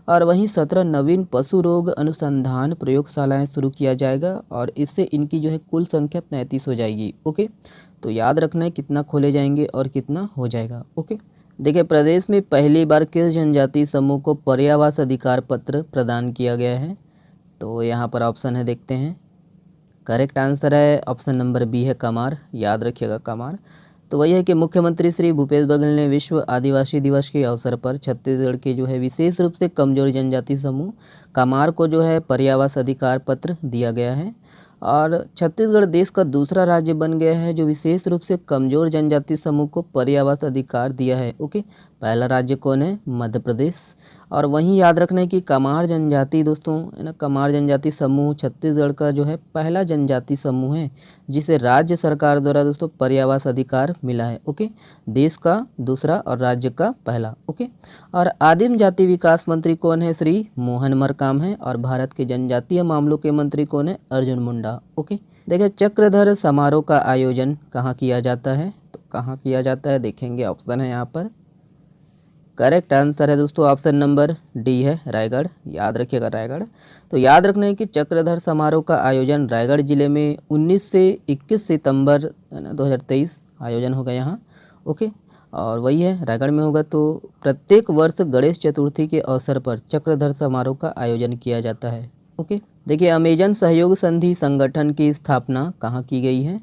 और वहीं 17 नवीन पशु रोग अनुसंधान प्रयोगशालाएं शुरू किया जाएगा और इससे इनकी जो है कुल संख्या 33 हो जाएगी। ओके, तो याद रखना है कितना खोले जाएंगे और कितना हो जाएगा। ओके, देखिए प्रदेश में पहली बार किस जनजाति समूह को पर्यावास अधिकार पत्र प्रदान किया गया है? तो यहाँ पर ऑप्शन है देखते हैं, करेक्ट आंसर है ऑप्शन नंबर बी है कमार। याद रखिएगा कमार। तो वही है कि मुख्यमंत्री श्री भूपेश बघेल ने विश्व आदिवासी दिवस के अवसर पर छत्तीसगढ़ के जो है विशेष रूप से कमजोर जनजाति समूह कमार को जो है पर्यावास अधिकार पत्र दिया गया है। और छत्तीसगढ़ देश का दूसरा राज्य बन गया है जो विशेष रूप से कमजोर जनजाति समूह को पर्यावास अधिकार दिया है। ओके, पहला राज्य कौन है? मध्य प्रदेश। और वहीं याद रखना है कि कमार जनजाति दोस्तों है ना, कमार जनजाति समूह छत्तीसगढ़ का जो है पहला जनजाति समूह है जिसे राज्य सरकार द्वारा दोस्तों पर्यावास अधिकार मिला है। ओके, देश का दूसरा और राज्य का पहला। ओके, और आदिम जाति विकास मंत्री कौन है? श्री मोहन मरकाम है। और भारत के जनजातीय मामलों के मंत्री कौन है? अर्जुन मुंडा। ओके, देखिए चक्रधर समारोह का आयोजन कहाँ किया जाता है? तो कहाँ किया जाता है देखेंगे, ऑप्शन है यहाँ पर, करेक्ट आंसर है दोस्तों ऑप्शन नंबर डी है रायगढ़। याद रखिएगा रायगढ़। तो याद रखना है कि चक्रधर समारोह का आयोजन रायगढ़ जिले में 19 से 21 सितंबर 2023 आयोजन होगा यहाँ। ओके, और वही है रायगढ़ में होगा। तो प्रत्येक वर्ष गणेश चतुर्थी के अवसर पर चक्रधर समारोह का आयोजन किया जाता है। ओके। देखिए अमेजन सहयोग संधि संगठन की स्थापना कहाँ की गई है,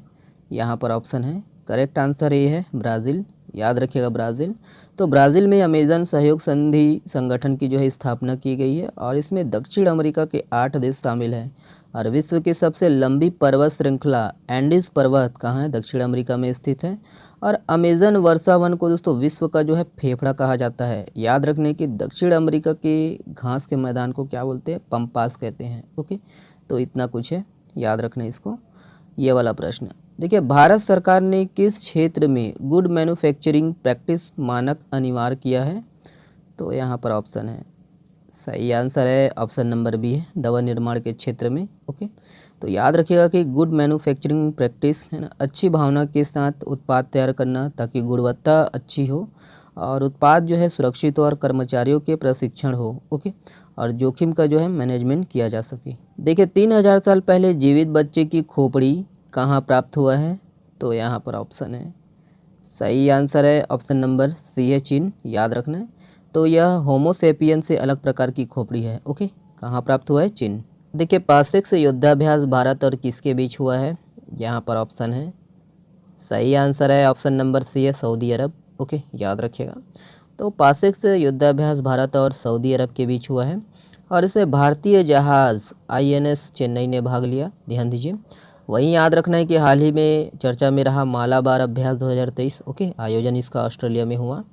यहाँ पर ऑप्शन है। करेक्ट आंसर ए है ब्राज़ील, याद रखिएगा ब्राज़ील। तो ब्राज़ील में अमेजन सहयोग संधि संगठन की जो है स्थापना की गई है और इसमें दक्षिण अमेरिका के 8 देश शामिल हैं। और विश्व की सबसे लंबी पर्वत श्रृंखला एंडीज पर्वत कहाँ है, दक्षिण अमेरिका में स्थित है। और अमेजन वर्षावन को दोस्तों विश्व का जो है फेफड़ा कहा जाता है। याद रखने की दक्षिण अमेरिका के घास के मैदान को क्या बोलते हैं, पम्पास कहते हैं। ओके, तो इतना कुछ है, याद रखना इसको। ये वाला प्रश्न देखिए, भारत सरकार ने किस क्षेत्र में गुड मैन्युफैक्चरिंग प्रैक्टिस मानक अनिवार्य किया है, तो यहाँ पर ऑप्शन है। सही आंसर है ऑप्शन नंबर बी है, दवा निर्माण के क्षेत्र में। ओके, तो याद रखिएगा कि गुड मैन्युफैक्चरिंग प्रैक्टिस है ना, अच्छी भावना के साथ उत्पाद तैयार करना ताकि गुणवत्ता अच्छी हो और उत्पाद जो है सुरक्षित हो और कर्मचारियों के प्रशिक्षण हो। ओके, और जोखिम का जो है मैनेजमेंट किया जा सके। देखिए 3000 साल पहले जीवित बच्चे की खोपड़ी कहाँ प्राप्त हुआ है, तो यहाँ पर ऑप्शन है। सही आंसर है ऑप्शन नंबर सी है, चीन, याद रखना है। तो यह होमोसेपियन से अलग प्रकार की खोपड़ी है। ओके, कहाँ प्राप्त हुआ है, चीन। देखिए पासिक्स युद्धाभ्यास भारत और किसके बीच हुआ है, यहाँ पर ऑप्शन है। सही आंसर है ऑप्शन नंबर सी है, सऊदी अरब। ओके, याद रखिएगा। तो पासिक्स युद्धाभ्यास भारत और सऊदी अरब के बीच हुआ है और इसमें भारतीय जहाज़ INS चेन्नई ने भाग लिया, ध्यान दीजिए। वहीं याद रखना है कि हाल ही में चर्चा में रहा मालाबार अभ्यास 2023। ओके, आयोजन इसका ऑस्ट्रेलिया में हुआ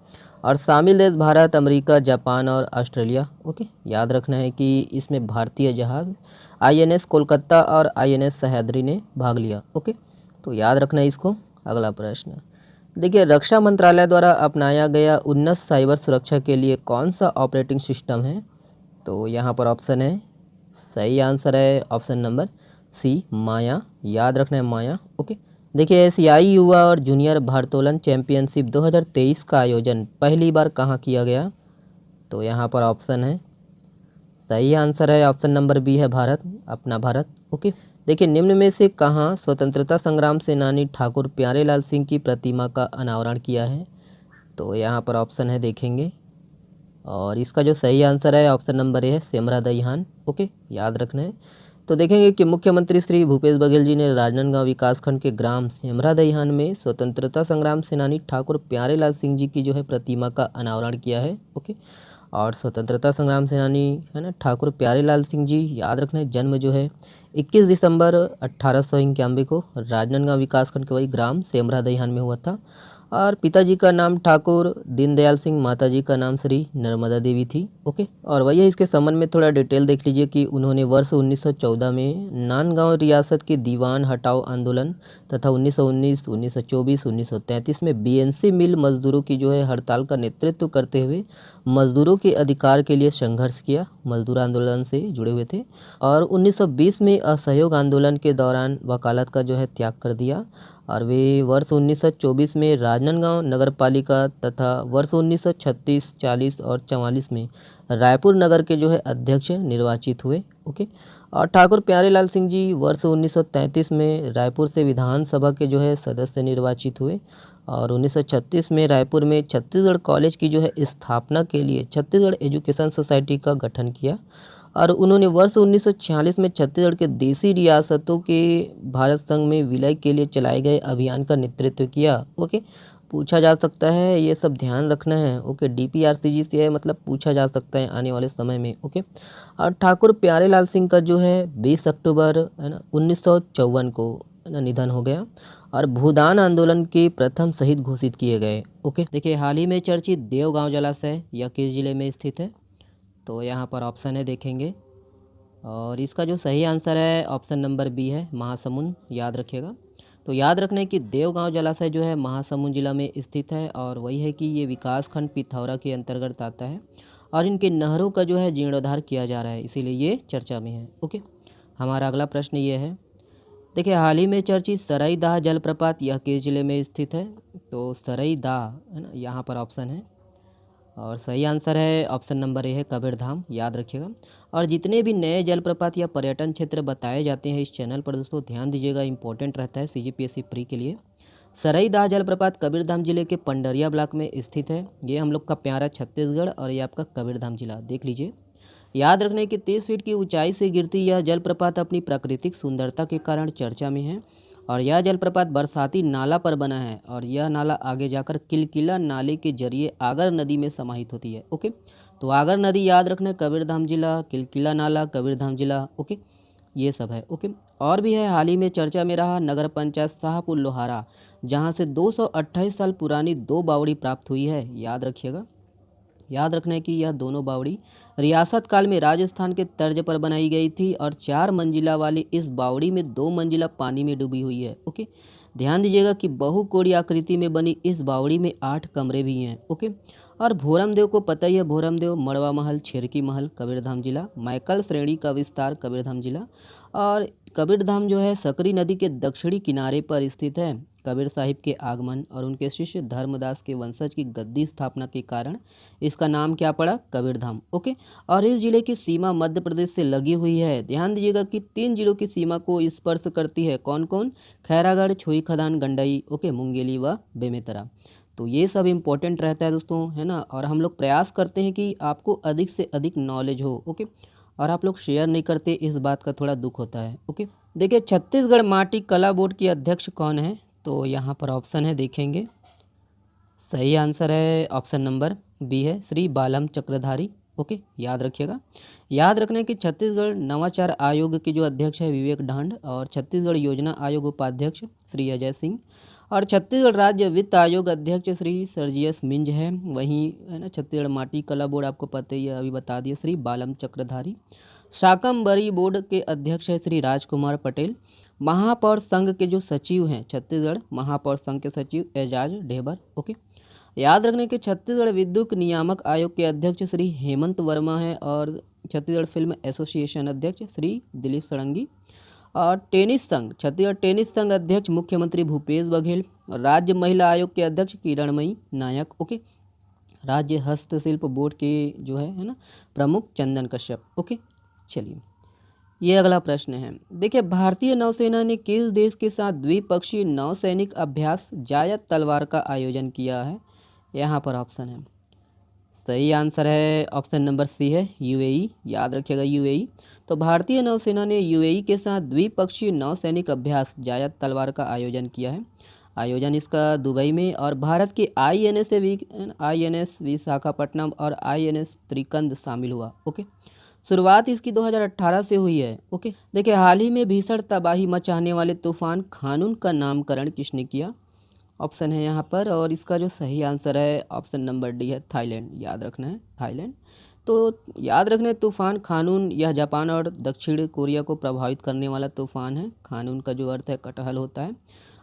और शामिल देश भारत, अमेरिका, जापान और ऑस्ट्रेलिया। ओके, याद रखना है कि इसमें भारतीय जहाज़ INS कोलकाता और INS सह्याद्री ने भाग लिया। ओके, तो याद रखना है इसको। अगला प्रश्न देखिए, रक्षा मंत्रालय द्वारा अपनाया गया उन्नत साइबर सुरक्षा के लिए कौन सा ऑपरेटिंग सिस्टम है, तो यहाँ पर ऑप्शन है। सही आंसर है ऑप्शन नंबर सी, माया, याद रखना है माया। ओके, देखिए एशियाई युवा और जूनियर भारोत्तोलन चैंपियनशिप 2023 का आयोजन पहली बार कहाँ किया गया, तो यहाँ पर ऑप्शन है। सही आंसर है ऑप्शन नंबर बी है, भारत, अपना भारत। ओके, देखिए निम्न में से कहाँ स्वतंत्रता संग्राम सेनानी ठाकुर प्यारेलाल सिंह की प्रतिमा का अनावरण किया है, तो यहाँ पर ऑप्शन है, देखेंगे। और इसका जो सही आंसर है ऑप्शन नंबर ए है, सेमरा दहियान। ओके, याद रखना है। तो देखेंगे कि मुख्यमंत्री श्री भूपेश बघेल जी ने राजनांदगांव विकासखंड के ग्राम सेमरा दहियान में स्वतंत्रता संग्राम सेनानी ठाकुर प्यारेलाल सिंह जी की जो है प्रतिमा का अनावरण किया है। ओके, और स्वतंत्रता संग्राम सेनानी है ना ठाकुर प्यारेलाल सिंह जी, याद रखना है, जन्म जो है 21 दिसंबर 1891 को राजनांदगांव विकासखंड के वही ग्राम सेमरा दहियान में हुआ था। और पिताजी का नाम ठाकुर दीनदयाल सिंह, माताजी का नाम श्री नर्मदा देवी थी। ओके, और वही है, इसके संबंध में थोड़ा डिटेल देख लीजिए कि उन्होंने वर्ष 1914 में नांदगांव रियासत के दीवान हटाओ आंदोलन तथा 1919, 1924, 1933 में BNC मिल मजदूरों की जो है हड़ताल का नेतृत्व करते हुए मजदूरों के अधिकार के लिए संघर्ष किया, मजदूर आंदोलन से जुड़े हुए थे। और 1920 में असहयोग आंदोलन के दौरान वकालत का जो है त्याग कर दिया और वे वर्ष 1924 में राजनांदगांव नगर पालिका तथा वर्ष 1936, 40 और 44 में रायपुर नगर के जो है अध्यक्ष निर्वाचित हुए। ओके, और ठाकुर प्यारेलाल सिंह जी वर्ष 1933 में रायपुर से विधानसभा के जो है सदस्य निर्वाचित हुए और 1936 में रायपुर में छत्तीसगढ़ कॉलेज की जो है स्थापना के लिए छत्तीसगढ़ एजुकेशन सोसाइटी का गठन किया। और उन्होंने वर्ष 1946 में छत्तीसगढ़ के देशी रियासतों के भारत संघ में विलय के लिए चलाए गए अभियान का नेतृत्व किया। ओके, पूछा जा सकता है, ये सब ध्यान रखना है। ओके, DPRCG से है, मतलब पूछा जा सकता है आने वाले समय में। ओके, और ठाकुर प्यारेलाल सिंह का जो है 20 अक्टूबर है ना 1954 को है ना निधन हो गया और भूदान आंदोलन के प्रथम शहीद घोषित किए गए। ओके, देखिए हाल ही में चर्चित देवगांव जलाशय यह किस जिले में स्थित है, तो यहाँ पर ऑप्शन है, देखेंगे। और इसका जो सही आंसर है ऑप्शन नंबर बी है, महासमुंद, याद रखिएगा। तो याद रखना है कि देवगांव जलाशय जो है महासमुंद जिला में स्थित है और वही है कि ये विकासखंड पिथौरा के अंतर्गत आता है और इनके नहरों का जो है जीर्णोद्धार किया जा रहा है, इसीलिए ये चर्चा में है। ओके, हमारा अगला प्रश्न ये है, देखिए हाल ही में चर्चित सरईदाह जलप्रपात यह किस जिले में स्थित है, तो सरईदाह है ना, यहाँ पर ऑप्शन है और सही आंसर है ऑप्शन नंबर ए है, कबीरधाम, याद रखिएगा। और जितने भी नए जलप्रपात या पर्यटन क्षेत्र बताए जाते हैं इस चैनल पर दोस्तों ध्यान दीजिएगा, इंपॉर्टेंट रहता है CGPSC प्री के लिए। सरईदाह जलप्रपात कबीरधाम जिले के पंडरिया ब्लॉक में स्थित है। ये हम लोग का प्यारा छत्तीसगढ़ और ये आपका कबीरधाम जिला, देख लीजिए। याद रखने की 30 फीट की ऊंचाई से गिरती यह जलप्रपात अपनी प्राकृतिक सुंदरता के कारण चर्चा में है और यह जलप्रपात बरसाती नाला पर बना है और यह नाला आगे जाकर किलकिला नाले के जरिए आगर नदी में समाहित होती है। ओके, तो आगर नदी याद रखना, कबीरधाम जिला, किलकिला नाला कबीरधाम जिला। ओके, ये सब है। ओके, और भी है, हाल ही में चर्चा में रहा नगर पंचायत शाहपुर लोहारा, जहां से 228 साल पुरानी 2 बावड़ी प्राप्त हुई है। याद रखिएगा, याद रखना है कि यह दोनों बावड़ी रियासत काल में राजस्थान के तर्ज पर बनाई गई थी और 4 मंजिला वाली इस बावड़ी में 2 मंजिला पानी में डूबी हुई है। ओके, ध्यान दीजिएगा कि बहुकोणीय आकृति में बनी इस बावड़ी में 8 कमरे भी हैं। ओके, और भोरमदेव को पता ही है, भोरमदेव मड़वा महल, छिरकी महल कबीरधाम जिला, माइकल श्रेणी का विस्तार कबीरधाम जिला। और कबीरधाम जो है सकरी नदी के दक्षिणी किनारे पर स्थित है। कबीर साहिब के आगमन और उनके शिष्य धर्मदास के वंशज की गद्दी स्थापना के कारण इसका नाम क्या पड़ा, कबीरधाम। ओके, और इस जिले की सीमा मध्य प्रदेश से लगी हुई है। ध्यान दीजिएगा कि 3 जिलों की सीमा को स्पर्श करती है। कौन कौन, खैरागढ़, छुई खदान, गंडई, ओके, मुंगेली व बेमेतरा। तो ये सब इम्पोर्टेंट रहता है दोस्तों, है ना। और हम लोग प्रयास करते हैं कि आपको अधिक से अधिक नॉलेज हो। ओके, और आप लोग शेयर नहीं करते, इस बात का थोड़ा दुख होता है। ओके, देखिए छत्तीसगढ़ माटी कला बोर्ड की अध्यक्ष कौन है, तो यहाँ पर ऑप्शन है, देखेंगे। सही आंसर है ऑप्शन नंबर बी है, श्री बालम चक्रधारी। ओके, याद रखिएगा। याद रखने कि छत्तीसगढ़ नवाचार आयोग के जो अध्यक्ष है विवेक ढांड, और छत्तीसगढ़ योजना आयोग उपाध्यक्ष श्री अजय सिंह, और छत्तीसगढ़ राज्य वित्त आयोग अध्यक्ष श्री सर्जियस मिंज है। वहीं है ना, छत्तीसगढ़ माटी कला बोर्ड आपको पता ही है, अभी बता दिए, श्री बालम चक्रधारी। शाकंभरी बोर्ड के अध्यक्ष है श्री राजकुमार पटेल। महापौर संघ के जो सचिव हैं, छत्तीसगढ़ महापौर संघ के सचिव एजाज ढेबर। ओके, याद रखने के छत्तीसगढ़ विद्युत नियामक आयोग के अध्यक्ष श्री हेमंत वर्मा है, और छत्तीसगढ़ फिल्म एसोसिएशन अध्यक्ष श्री दिलीप सड़ंगी। और टेनिस संघ, छत्तीसगढ़ टेनिस संघ अध्यक्ष मुख्यमंत्री भूपेश बघेल, और राज्य महिला आयोग के अध्यक्ष किरणमयी नायक। ओके, राज्य हस्तशिल्प बोर्ड के जो है ना प्रमुख चंदन कश्यप। ओके, चलिए ये अगला प्रश्न है। देखिए भारतीय नौसेना ने किस देश के साथ द्विपक्षीय नौसैनिक अभ्यास जायद तलवार का आयोजन किया है, यहाँ पर ऑप्शन है। सही आंसर है ऑप्शन नंबर सी है, यूएई। याद रखिएगा, यूएई। तो भारतीय नौसेना ने यूएई के साथ द्विपक्षीय नौसैनिक अभ्यास जायद तलवार का आयोजन किया है। आयोजन इसका दुबई में, और भारत के आईएनएस विशाखापट्टनम और आईएनएस त्रिकंद शामिल हुआ। ओके, शुरुआत इसकी 2018 से हुई है। ओके, देखिए हाल ही में भीषण तबाही मचाने वाले तूफान खानून का नामकरण किसने किया, ऑप्शन है यहाँ पर, और इसका जो सही आंसर है ऑप्शन नंबर डी है, थाईलैंड। याद रखना है, थाईलैंड। तो याद रखना है, तूफान खानून यह जापान और दक्षिण कोरिया को प्रभावित करने वाला तूफान है। खानून का जो अर्थ है कटहल होता है।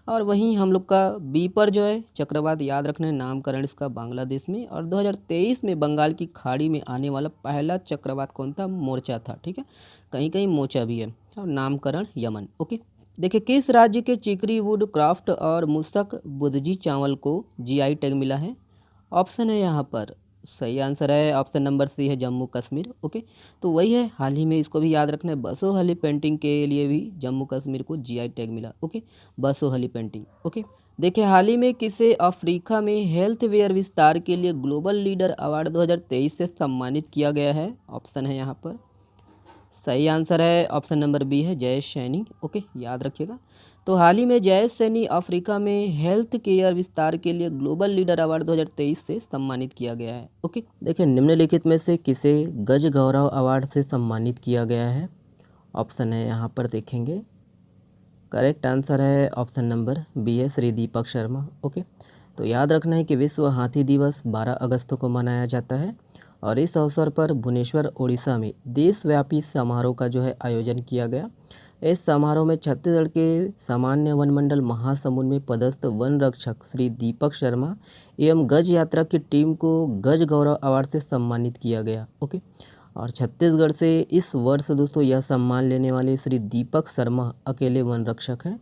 और वहीं हम लोग का बी पर जो है चक्रवात, याद रखना है, नामकरण इसका बांग्लादेश में, और 2023 में बंगाल की खाड़ी में आने वाला पहला चक्रवात कौन था, मोर्चा था। ठीक है, कहीं कहीं मोचा भी है, और नामकरण यमन। ओके, देखिए किस राज्य के चिकरी वुड क्राफ्ट और मुसक बुदजी चावल को जीआई टैग मिला है, ऑप्शन है यहाँ पर। सही आंसर है ऑप्शन नंबर सी है, जम्मू कश्मीर। ओके, तो वही है, हाल ही में इसको भी याद रखना है, बसोहली पेंटिंग के लिए भी जम्मू कश्मीर को जीआई टैग मिला। Okay, Basohli painting. ओके, देखिए हाल ही में किसे अफ्रीका में हेल्थ वेयर विस्तार के लिए ग्लोबल लीडर अवार्ड 2023 से सम्मानित किया गया है, ऑप्शन है यहाँ पर। सही आंसर है ऑप्शन नंबर बी है, जयेश सैनी। ओके, याद रखिएगा। तो हाल ही में जयेश सैनी अफ्रीका में हेल्थ केयर विस्तार के लिए ग्लोबल लीडर अवार्ड 2023 से सम्मानित किया गया है। ओके, देखिए निम्नलिखित में से किसे गज गौरव अवार्ड से सम्मानित किया गया है, ऑप्शन है यहाँ पर, देखेंगे। करेक्ट आंसर है ऑप्शन नंबर बी है, श्री दीपक शर्मा। ओके, तो याद रखना है कि विश्व हाथी दिवस 12 अगस्त को मनाया जाता है, और इस अवसर पर भुवनेश्वर उड़ीसा में देशव्यापी समारोह का जो है आयोजन किया गया। इस समारोह में छत्तीसगढ़ के सामान्य वन मंडल महासमुंद में पदस्थ वन रक्षक श्री दीपक शर्मा एवं गज यात्रा की टीम को गज गौरव अवार्ड से सम्मानित किया गया। ओके, और छत्तीसगढ़ से इस वर्ष दोस्तों यह सम्मान लेने वाले श्री दीपक शर्मा अकेले वन रक्षक हैं,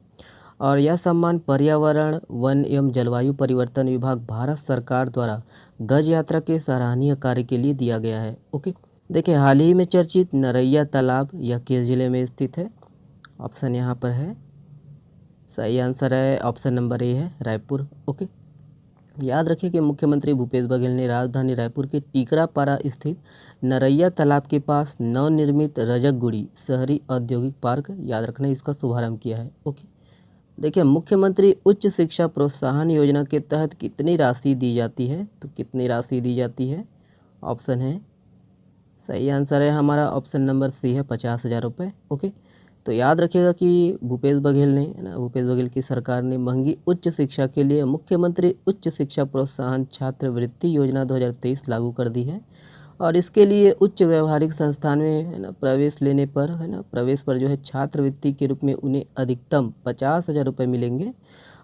और यह सम्मान पर्यावरण, वन एवं जलवायु परिवर्तन विभाग भारत सरकार द्वारा गज यात्रा के सराहनीय कार्य के लिए दिया गया है। ओके, देखिए हाल ही में चर्चित नरैया तालाब यह किस जिले में स्थित है, ऑप्शन यहाँ पर है। सही आंसर है ऑप्शन नंबर ए है, रायपुर। ओके, याद रखिए कि मुख्यमंत्री भूपेश बघेल ने राजधानी रायपुर के टीकरापारा स्थित नरैया तालाब के पास नवनिर्मित रजकगुड़ी शहरी औद्योगिक पार्क, याद रखना, इसका शुभारंभ किया है। ओके, देखिए मुख्यमंत्री उच्च शिक्षा प्रोत्साहन योजना के तहत कितनी राशि दी जाती है, तो कितनी राशि दी जाती है, ऑप्शन है, सही आंसर है हमारा ऑप्शन नंबर सी है, 50,000 रुपये। ओके, तो याद रखिएगा कि भूपेश बघेल ने, है ना, भूपेश बघेल की सरकार ने महंगी उच्च शिक्षा के लिए मुख्यमंत्री उच्च शिक्षा प्रोत्साहन छात्रवृत्ति योजना 2023 लागू कर दी है। और इसके लिए उच्च व्यवहारिक संस्थान में, है ना, प्रवेश लेने पर, है ना, प्रवेश पर जो है छात्रवृत्ति के रूप में उन्हें अधिकतम 50,000 रुपये मिलेंगे।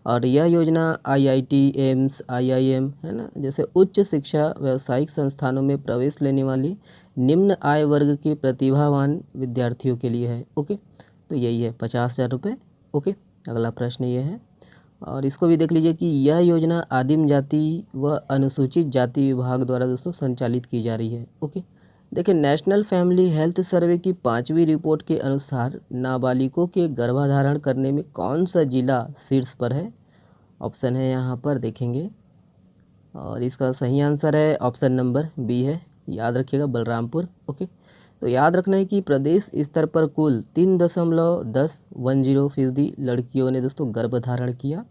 और यह योजना आईआईटी, एम्स, आईआईएम, है ना, जैसे उच्च शिक्षा व्यावसायिक संस्थानों में प्रवेश लेने वाली निम्न आय वर्ग के प्रतिभावान विद्यार्थियों के लिए है। ओके, तो यही है 50,000 रुपये। ओके, अगला प्रश्न ये है, और इसको भी देख लीजिए कि यह योजना आदिम जाति व अनुसूचित जाति विभाग द्वारा दोस्तों संचालित की जा रही है। ओके, देखिए नेशनल फैमिली हेल्थ सर्वे की 5वीं रिपोर्ट के अनुसार नाबालिगों के गर्भाधारण करने में कौन सा जिला शीर्ष पर है, ऑप्शन है यहाँ पर देखेंगे, और इसका सही आंसर है ऑप्शन नंबर बी है, याद रखिएगा, बलरामपुर। ओके, तो याद रखना है कि प्रदेश स्तर पर कुल 3.10% लड़कियों ने दोस्तों गर्भधारण किया,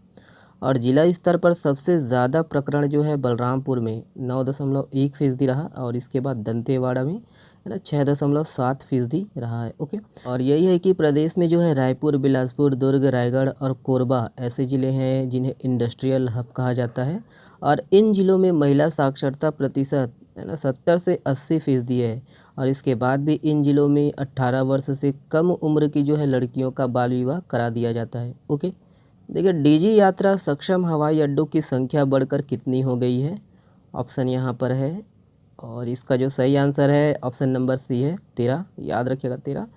और जिला स्तर पर सबसे ज़्यादा प्रकरण जो है बलरामपुर में 9.1% रहा, और इसके बाद दंतेवाड़ा में, है ना, 6.7% रहा है। ओके, और यही है कि प्रदेश में जो है रायपुर, बिलासपुर, दुर्ग, रायगढ़ और कोरबा ऐसे ज़िले हैं जिन्हें इंडस्ट्रियल हब कहा जाता है, और इन ज़िलों में महिला साक्षरता प्रतिशत, है ना, 70 से 80% है। और इसके बाद भी इन ज़िलों में 18 वर्ष से कम उम्र की जो है लड़कियों का बाल विवाह करा दिया जाता है। ओके, देखिए डीजी यात्रा सक्षम हवाई अड्डों की संख्या बढ़कर कितनी हो गई है, ऑप्शन यहाँ पर है, और इसका जो सही आंसर है ऑप्शन नंबर सी है, 13, याद रखिएगा 13।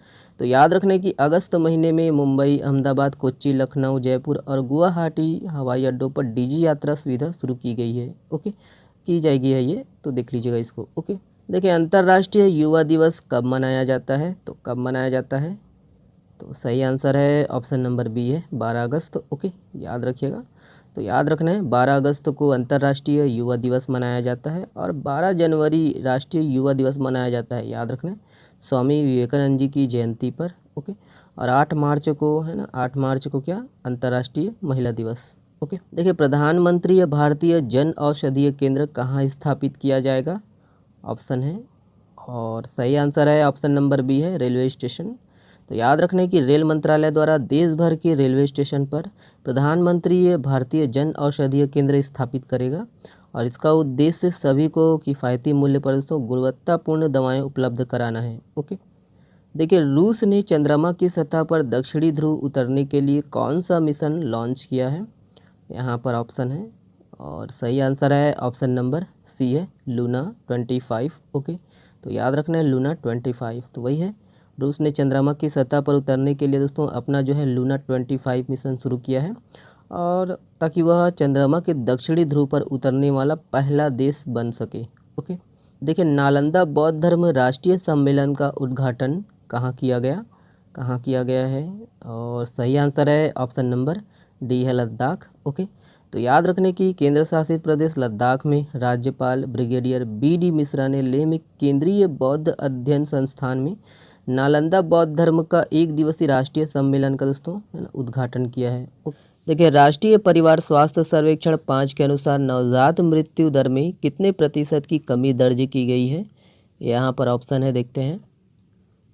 तो याद रखने की अगस्त महीने में मुंबई, अहमदाबाद, कोच्चि, लखनऊ, जयपुर और गुवाहाटी हवाई अड्डों पर डीजी यात्रा सुविधा शुरू की गई है। ओके, की जाएगी है ये, तो देख लीजिएगा इसको। ओके, देखिए अंतर्राष्ट्रीय युवा दिवस कब मनाया जाता है, तो कब मनाया जाता है, तो सही आंसर है ऑप्शन नंबर बी है, 12 अगस्त। ओके, याद रखिएगा, तो याद रखना है 12 अगस्त को अंतर्राष्ट्रीय युवा दिवस मनाया जाता है, और 12 जनवरी राष्ट्रीय युवा दिवस मनाया जाता है, याद रखना है, स्वामी विवेकानंद जी की जयंती पर। ओके, और 8 मार्च को, है ना, 8 मार्च को क्या, अंतर्राष्ट्रीय महिला दिवस। ओके, देखिए प्रधानमंत्री भारतीय जन औषधीय केंद्र कहाँ स्थापित किया जाएगा, ऑप्शन है, और सही आंसर है ऑप्शन नंबर बी है, रेलवे स्टेशन। तो याद रखने की रेल मंत्रालय द्वारा देश भर के रेलवे स्टेशन पर प्रधानमंत्री भारतीय जन औषधीय केंद्र स्थापित करेगा, और इसका उद्देश्य सभी को किफ़ायती मूल्य पर दोस्तों गुणवत्तापूर्ण दवाएं उपलब्ध कराना है। ओके, देखिए रूस ने चंद्रमा की सतह पर दक्षिणी ध्रुव उतरने के लिए कौन सा मिशन लॉन्च किया है, यहाँ पर ऑप्शन है, और सही आंसर है ऑप्शन नंबर सी है, लूना 25। ओके, तो याद रखना है लूना 25, तो वही है, रूस ने चंद्रमा की सतह पर उतरने के लिए दोस्तों अपना जो है लूना 25 मिशन शुरू किया है, और ताकि वह चंद्रमा के दक्षिणी ध्रुव पर उतरने वाला पहला देश बन सके। ओके, देखिए नालंदा बौद्ध धर्म राष्ट्रीय सम्मेलन का उद्घाटन कहाँ किया गया, कहाँ किया गया है, और सही आंसर है ऑप्शन नंबर डी है, लद्दाख। ओके, तो याद रखने की केंद्र शासित प्रदेश लद्दाख में राज्यपाल ब्रिगेडियर बी.डी. मिश्रा ने लेह में केंद्रीय बौद्ध अध्ययन संस्थान में नालंदा बौद्ध धर्म का 1 दिवसीय राष्ट्रीय सम्मेलन का दोस्तों, है ना, उद्घाटन किया है। देखिए राष्ट्रीय परिवार स्वास्थ्य सर्वेक्षण 5 के अनुसार नवजात मृत्यु दर में कितने प्रतिशत की कमी दर्ज की गई है, यहाँ पर ऑप्शन है, देखते हैं,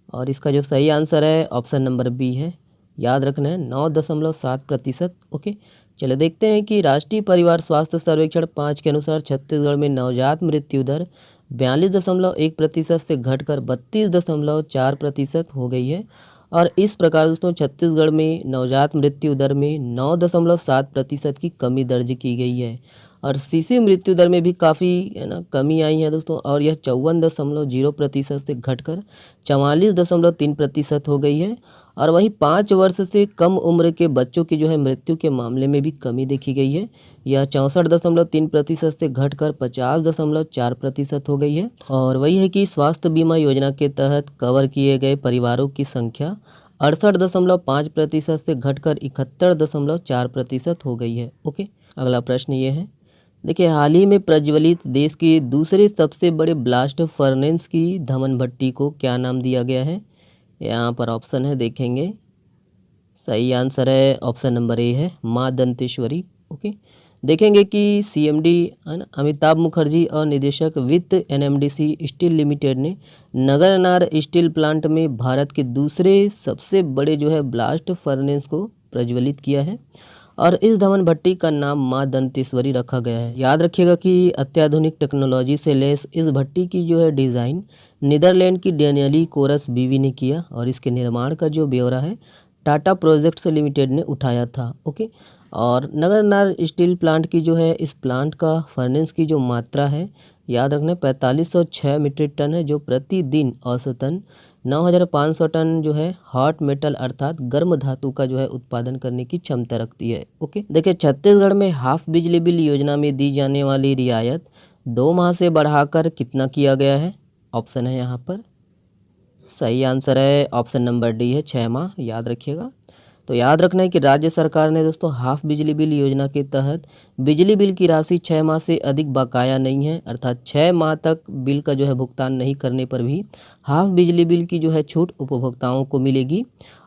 और इसका जो सही आंसर है ऑप्शन नंबर बी है, याद रखना है 9.7%। ओके, चलो देखते हैं कि राष्ट्रीय परिवार स्वास्थ्य सर्वेक्षण 5 के अनुसार छत्तीसगढ़ में नवजात मृत्यु दर 42.1% से घटकर 32.4% हो गई है, और इस प्रकार दोस्तों छत्तीसगढ़ में नवजात मृत्यु दर में 9.7% की कमी दर्ज की गई है, और शिशु मृत्यु दर में भी काफ़ी, है ना, कमी आई है दोस्तों, और यह 54.0% से घटकर 44.3% हो गई है। और वहीं 5 वर्ष से कम उम्र के बच्चों की जो है मृत्यु के मामले में भी कमी देखी गई है, यह 64.3% से घटकर 50.4% हो गई है। और वही है कि स्वास्थ्य बीमा योजना के तहत कवर किए गए परिवारों की संख्या 68.5% से घटकर 71.4% हो गई है। ओके, अगला प्रश्न ये है, देखिए हाल ही में प्रज्वलित देश के दूसरे सबसे बड़े ब्लास्ट फर्नेस की धमन भट्टी को क्या नाम दिया गया है? यहाँ पर ऑप्शन है, देखेंगे। सही आंसर है ऑप्शन नंबर ए है, माँ दंतेश्वरी। ओके, देखेंगे कि सीएमडी है ना अमिताभ मुखर्जी और निदेशक वित्त एनएमडीसी स्टील लिमिटेड ने नगरनार स्टील प्लांट में भारत के दूसरे सबसे बड़े जो है ब्लास्ट फर्नेस को प्रज्वलित किया है और इस धमन भट्टी का नाम माँ दंतेश्वरी रखा गया है। याद रखिएगा कि अत्याधुनिक टेक्नोलॉजी से लैस इस भट्टी की जो है डिज़ाइन नीदरलैंड की डेनियली कोरस बीवी ने किया और इसके निर्माण का जो ब्यौरा है टाटा प्रोजेक्ट्स लिमिटेड ने उठाया था। ओके, और नगरनार स्टील प्लांट की जो है इस प्लांट का फर्नेस की जो मात्रा है याद रखना 4506 मीट्रिक टन है, जो प्रतिदिन औसतन 9500 टन जो है हॉट मेटल अर्थात गर्म धातु का जो है उत्पादन करने की क्षमता रखती है। ओके, देखिए छत्तीसगढ़ में हाफ बिजली बिल योजना में दी जाने वाली रियायत 2 माह से बढ़ाकर कितना किया गया है? ऑप्शन है यहाँ पर। सही आंसर है ऑप्शन नंबर डी है, 6 माह। याद रखिएगा। तो याद रखना है कि राज्य सरकार ने दोस्तों हाफ बिजली बिल योजना के तहत बिजली बिल की राशि 6 माह से अधिक बकाया नहीं है, अर्थात 6 माह तक बिल का जो है भुगतान नहीं करने पर भी हाफ बिजली बिल की जो है छूट उपभोक्ताओं को मिलेगी।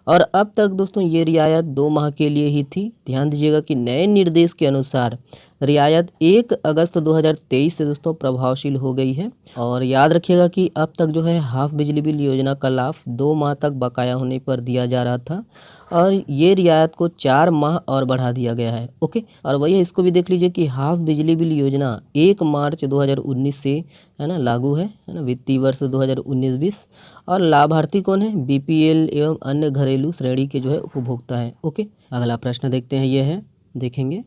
और अब तक दोस्तों ये रियायत 2 माह के लिए ही थी। ध्यान दीजिएगा कि नए निर्देश के अनुसार रियायत 1 अगस्त 2023 से दोस्तों प्रभावशील हो गई है। और याद रखिएगा कि अब तक जो है हाफ बिजली बिल योजना का लाभ 2 माह तक बकाया होने पर दिया जा रहा था और ये रियायत को 4 माह और बढ़ा दिया गया है। ओके, और वही है, इसको भी देख लीजिए कि हाफ बिजली बिल योजना 1 मार्च 2019 से है ना लागू है ना, वित्तीय वर्ष 2019-20। और लाभार्थी कौन है? बीपीएल एवं अन्य घरेलू श्रेणी के जो है उपभोक्ता हैं। ओके, अगला प्रश्न देखते हैं, ये है, देखेंगे।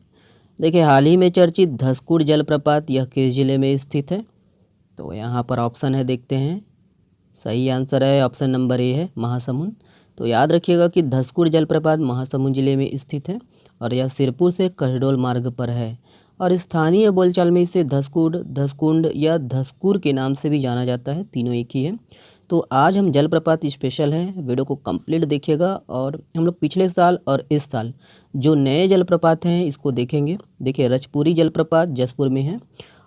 देखिए हाल ही में चर्चित धसकुड़ जलप्रपात यह किस जिले में स्थित है? तो यहाँ पर ऑप्शन है, देखते हैं। सही आंसर है ऑप्शन नंबर ए है, महासमुंद। तो याद रखिएगा कि धसकुड़ जलप्रपात महासमुंद जिले में स्थित है और यह सिरपुर से कसडोल मार्ग पर है और स्थानीय बोलचाल में इसे धसकुड़, धसकुंड या धसकुर के नाम से भी जाना जाता है, तीनों एक ही है। तो आज हम जलप्रपात स्पेशल है, वीडियो को कंप्लीट देखिएगा और हम लोग पिछले साल और इस साल जो नए जलप्रपात हैं इसको देखेंगे। देखिए रजपुरी जलप्रपात जसपुर में है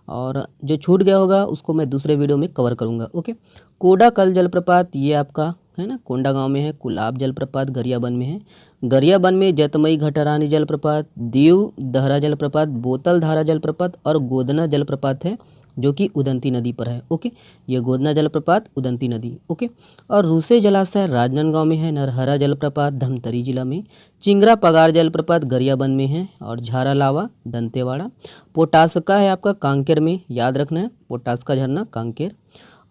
और जो छूट गया होगा उसको मैं दूसरे वीडियो में कवर करूंगा। ओके, कोडाकल जलप्रपात ये आपका है ना कोंडा गांव में है। कुलाब जलप्रपात गरियाबंद में है। गरियाबंद में जतमई घटारानी जलप्रपात, दीव दहरा जलप्रपात, बोतल धारा जलप्रपात और गोदना जलप्रपात है जो कि उदंती नदी पर है। ओके, ये गोदना जलप्रपात उदंती नदी। ओके, और रूसे जलाशय राजनांदगांव में है। नरहरा जलप्रपात धमतरी जिला में। चिंगरा पगार जलप्रपात गरियाबंद में है और झारा लावा दंतेवाड़ा। पोटासका है आपका कांकेर में, याद रखना है, पोटासका झरना कांकेर।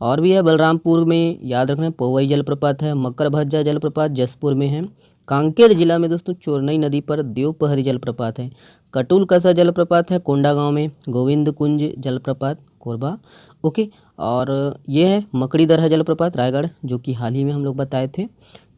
और भी है बलरामपुर में, याद रखना है, पोवई जलप्रपात है। मकर भज्जा जलप्रपात जसपुर में है। कांकेर जिला में दोस्तों चोरनई नदी पर देवपहरी जलप्रपात है। कटुल कसा जलप्रपात है कोंडागांव में। गोविंद कुंज जलप्रपात कोरबा। ओके, और ये है मकड़ी दरहा जलप्रपात रायगढ़ जो कि हाल ही में हम लोग बताए थे।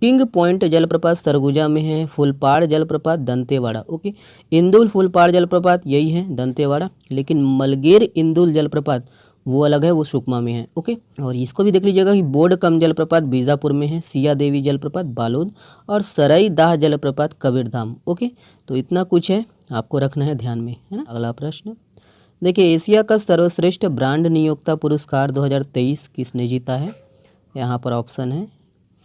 किंग पॉइंट जलप्रपात सरगुजा में है। फुलपाड़ जलप्रपात दंतेवाड़ा। ओके, इंदुल फुलपाड़ जलप्रपात यही है दंतेवाड़ा, लेकिन मलगेर इंदुल जलप्रपात वो अलग है, वो सुकमा में है। ओके, और इसको भी देख लीजिएगा कि बोर्ड कम जलप्रपात बीजापुर में है। सिया देवी जलप्रपात बालोद और सरई दाह जलप्रपात कबीरधाम। ओके, तो इतना कुछ है, आपको रखना है ध्यान में, है ना। अगला प्रश्न देखिए, एशिया का सर्वश्रेष्ठ ब्रांड नियोक्ता पुरस्कार 2023 किसने जीता है? यहाँ पर ऑप्शन है।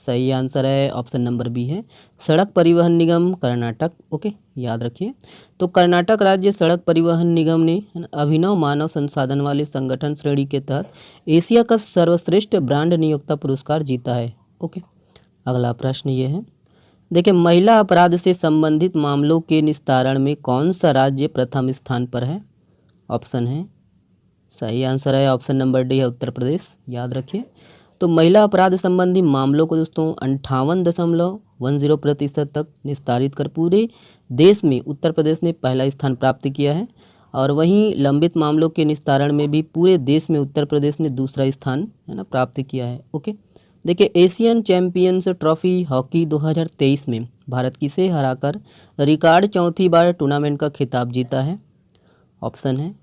सही आंसर है ऑप्शन नंबर बी है, सड़क परिवहन निगम कर्नाटक। ओके, याद रखिए। तो कर्नाटक राज्य सड़क परिवहन निगम ने अभिनव मानव संसाधन वाले संगठन श्रेणी के तहत एशिया का सर्वश्रेष्ठ ब्रांड नियोक्ता पुरस्कार जीता है। ओके, अगला प्रश्न ये है, देखिए महिला अपराध से संबंधित मामलों के निस्तारण में कौन सा राज्य प्रथम स्थान पर है? ऑप्शन है। सही आंसर है ऑप्शन नंबर डी है, उत्तर प्रदेश। याद रखिए। तो महिला अपराध संबंधी मामलों को दोस्तों 58.10% तक निस्तारित कर पूरे देश में उत्तर प्रदेश ने पहला स्थान प्राप्त किया है और वहीं लंबित मामलों के निस्तारण में भी पूरे देश में उत्तर प्रदेश ने दूसरा स्थान है ना प्राप्त किया है। ओके, देखिए एशियन चैंपियंस ट्रॉफी हॉकी 2023 में भारत किसे हराकर रिकॉर्ड चौथी बार टूर्नामेंट का खिताब जीता है? ऑप्शन है।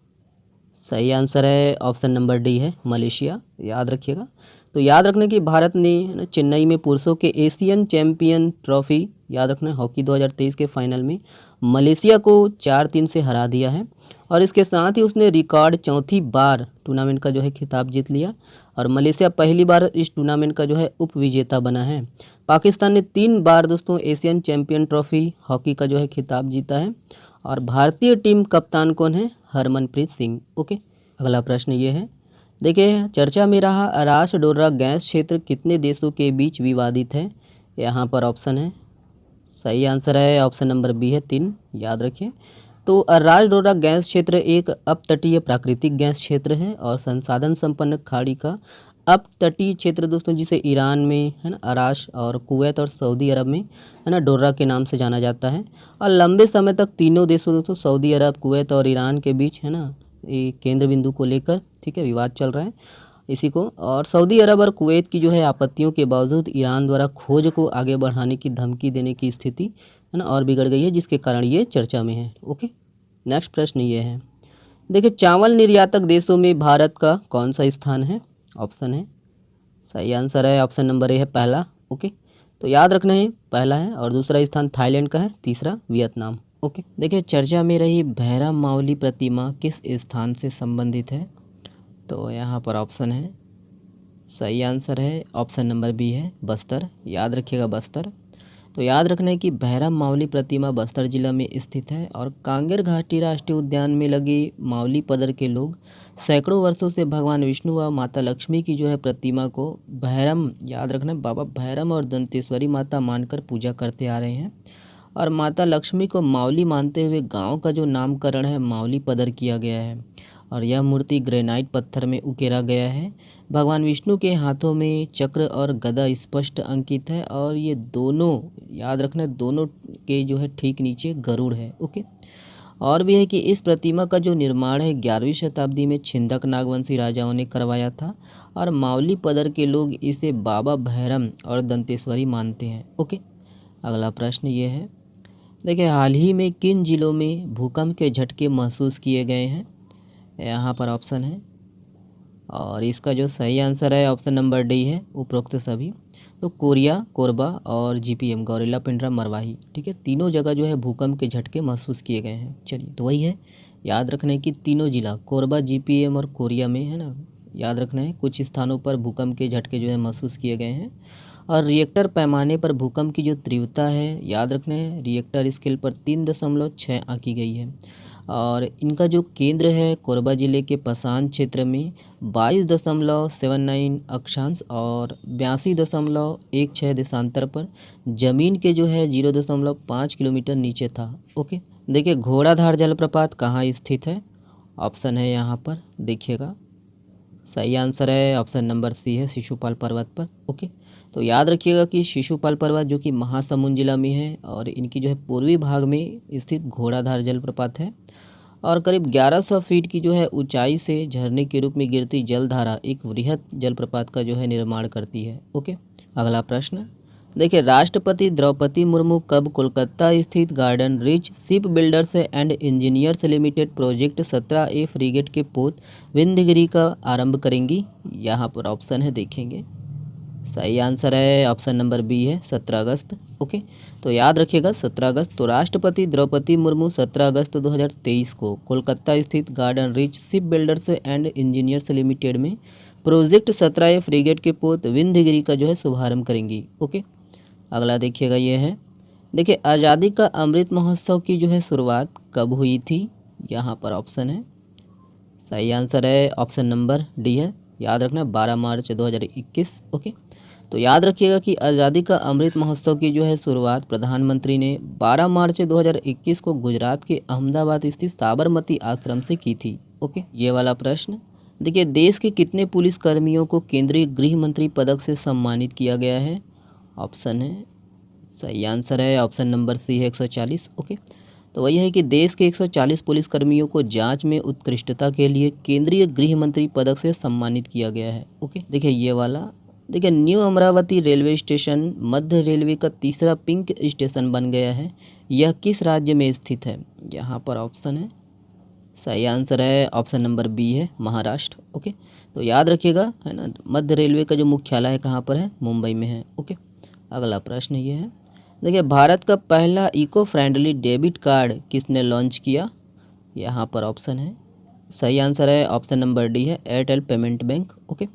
सही आंसर है ऑप्शन नंबर डी है, मलेशिया। याद रखिएगा। तो याद रखना कि भारत ने चेन्नई में पुरुषों के एशियन चैंपियन ट्रॉफी याद रखना हॉकी 2023 के फाइनल में मलेशिया को 4-3 से हरा दिया है और इसके साथ ही उसने रिकॉर्ड चौथी बार टूर्नामेंट का जो है खिताब जीत लिया और मलेशिया पहली बार इस टूर्नामेंट का जो है उप विजेता बना है। पाकिस्तान ने 3 बार दोस्तों एशियन चैंपियन ट्रॉफी हॉकी का जो है खिताब जीता है और भारतीय टीम कप्तान कौन है? हरमनप्रीत सिंह। ओके, अगला प्रश्न ये है, देखिए चर्चा में रहा अराश डोडरा गैस क्षेत्र कितने देशों के बीच विवादित है? यहाँ पर ऑप्शन है, सही आंसर है ऑप्शन नंबर बी है 3, याद रखिए। तो अराश डोडरा गैस क्षेत्र एक अपतटीय प्राकृतिक गैस क्षेत्र है और संसाधन संपन्न खाड़ी का अपतटीय क्षेत्र दोस्तों, जिसे ईरान में है ना अराश और कुवैत और सऊदी अरब में है ना डोडरा के नाम से जाना जाता है। और लंबे समय तक तीनों देशों दोस्तों सऊदी अरब, कुवैत और ईरान के बीच है ना ये केंद्र बिंदु को लेकर ठीक है विवाद चल रहा है इसी को। और सऊदी अरब और कुवैत की जो है आपत्तियों के बावजूद ईरान द्वारा खोज को आगे बढ़ाने की धमकी देने की स्थिति है ना और बिगड़ गई है, जिसके कारण ये चर्चा में है। ओके, नेक्स्ट प्रश्न ये है, देखिए चावल निर्यातक देशों में भारत का कौन सा स्थान है? ऑप्शन है, सही आंसर है ऑप्शन नंबर ए है पहला। ओके, तो याद रखना है पहला है और दूसरा स्थान थाईलैंड का है, तीसरा वियतनाम। ओके, देखिए चर्चा में रही भैरम माउली प्रतिमा किस स्थान से संबंधित है? तो यहाँ पर ऑप्शन है, सही आंसर है ऑप्शन नंबर बी है बस्तर, याद रखिएगा बस्तर। तो याद रखना है कि भैरम माउली प्रतिमा बस्तर जिला में स्थित है और कांगेर घाटी राष्ट्रीय उद्यान में लगे माउली पदर के लोग सैकड़ों वर्षों से भगवान विष्णु व माता लक्ष्मी की जो है प्रतिमा को भैरम, याद रखना है बाबा भैरम और दंतेश्वरी माता मानकर पूजा करते आ रहे हैं और माता लक्ष्मी को माउली मानते हुए गांव का जो नामकरण है माउली पदर किया गया है और यह मूर्ति ग्रेनाइट पत्थर में उकेरा गया है। भगवान विष्णु के हाथों में चक्र और गदा स्पष्ट अंकित है और ये दोनों, याद रखना दोनों के जो है ठीक नीचे गरुड़ है। ओके, और भी है कि इस प्रतिमा का जो निर्माण है 11वीं शताब्दी में छिंदक नागवंशी राजाओं ने करवाया था और माउली पदर के लोग इसे बाबा भैरम और दंतेश्वरी मानते हैं। ओके, अगला प्रश्न ये है, देखिए हाल ही में किन जिलों में भूकंप के झटके महसूस किए गए हैं? यहाँ पर ऑप्शन है और इसका जो सही आंसर है ऑप्शन नंबर डी है उपरोक्त सभी। तो कोरिया, कोरबा और जीपीएम गौरेला पिंडरा मरवाही, ठीक है, तीनों जगह जो है भूकंप के झटके महसूस किए गए हैं। चलिए, तो वही है, याद रखना है कि तीनों जिला कोरबा, जीपीएम और कोरिया में है ना, याद रखना है कुछ स्थानों पर भूकंप के झटके जो है महसूस किए गए हैं। और रिएक्टर पैमाने पर भूकंप की जो तीव्रता है, याद रखना है रिएक्टर स्केल पर 3.6 आंकी गई है और इनका जो केंद्र है कोरबा जिले के पसान क्षेत्र में 22.79 अक्षांश और 82.16 देशांतर पर जमीन के जो है 0.5 किलोमीटर नीचे था। ओके, देखिए घोड़ाधार जलप्रपात कहाँ स्थित है? ऑप्शन है यहाँ पर देखिएगा, सही आंसर है ऑप्शन नंबर सी है शिशुपाल पर्वत पर। ओके, तो याद रखिएगा कि शिशुपाल पर्वत जो कि महासमुंद जिला में है और इनकी जो है पूर्वी भाग में स्थित घोड़ाधार जलप्रपात है और करीब 1100 फीट की जो है ऊंचाई से झरने के रूप में गिरती जलधारा एक वृहद जलप्रपात का जो है निर्माण करती है। ओके, अगला प्रश्न, देखिए राष्ट्रपति द्रौपदी मुर्मू कब कोलकाता स्थित garden rich ship builders and engineers limited project 17A freight के पोत विंध्यगिरी का आरंभ करेंगी? यहाँ पर ऑप्शन है देखेंगे, सही आंसर है ऑप्शन नंबर बी है 17 अगस्त। ओके, तो याद रखिएगा 17 अगस्त। तो राष्ट्रपति द्रौपदी मुर्मू 17 अगस्त 2023 को कोलकाता स्थित garden rich ship builders and engineers limited में प्रोजेक्ट 17A फ्रीगेट के पोत विंध्यगिरी का जो है शुभारंभ करेंगी। ओके, अगला देखिएगा ये है, देखिए आज़ादी का अमृत महोत्सव की जो है शुरुआत कब हुई थी? यहाँ पर ऑप्शन है, सही आंसर है ऑप्शन नंबर डी है, याद रखना 12 मार्च 2021। ओके, तो याद रखिएगा कि आज़ादी का अमृत महोत्सव की जो है शुरुआत प्रधानमंत्री ने 12 मार्च 2021 को गुजरात के अहमदाबाद स्थित साबरमती आश्रम से की थी। ओके, ये वाला प्रश्न, देखिए देश के कितने पुलिस कर्मियों को केंद्रीय गृह मंत्री पदक से सम्मानित किया गया है? ऑप्शन है, सही आंसर है ऑप्शन नंबर सी है 140। ओके, तो वही है कि देश के 140 पुलिसकर्मियों को जांच में उत्कृष्टता के लिए केंद्रीय गृह मंत्री पदक से सम्मानित किया गया है। ओके, देखिए ये वाला, देखिए न्यू अमरावती रेलवे स्टेशन मध्य रेलवे का तीसरा पिंक स्टेशन बन गया है, यह किस राज्य में स्थित है? यहाँ पर ऑप्शन है, सही आंसर है ऑप्शन नंबर बी है महाराष्ट्र। ओके, तो याद रखिएगा है ना मध्य रेलवे का जो मुख्यालय है कहाँ पर है? मुंबई में है। ओके, अगला प्रश्न ये है, देखिए भारत का पहला इको फ्रेंडली डेबिट कार्ड किसने लॉन्च किया? यहाँ पर ऑप्शन है, सही आंसर है ऑप्शन नंबर डी है एयरटेल पेमेंट बैंक। ओके,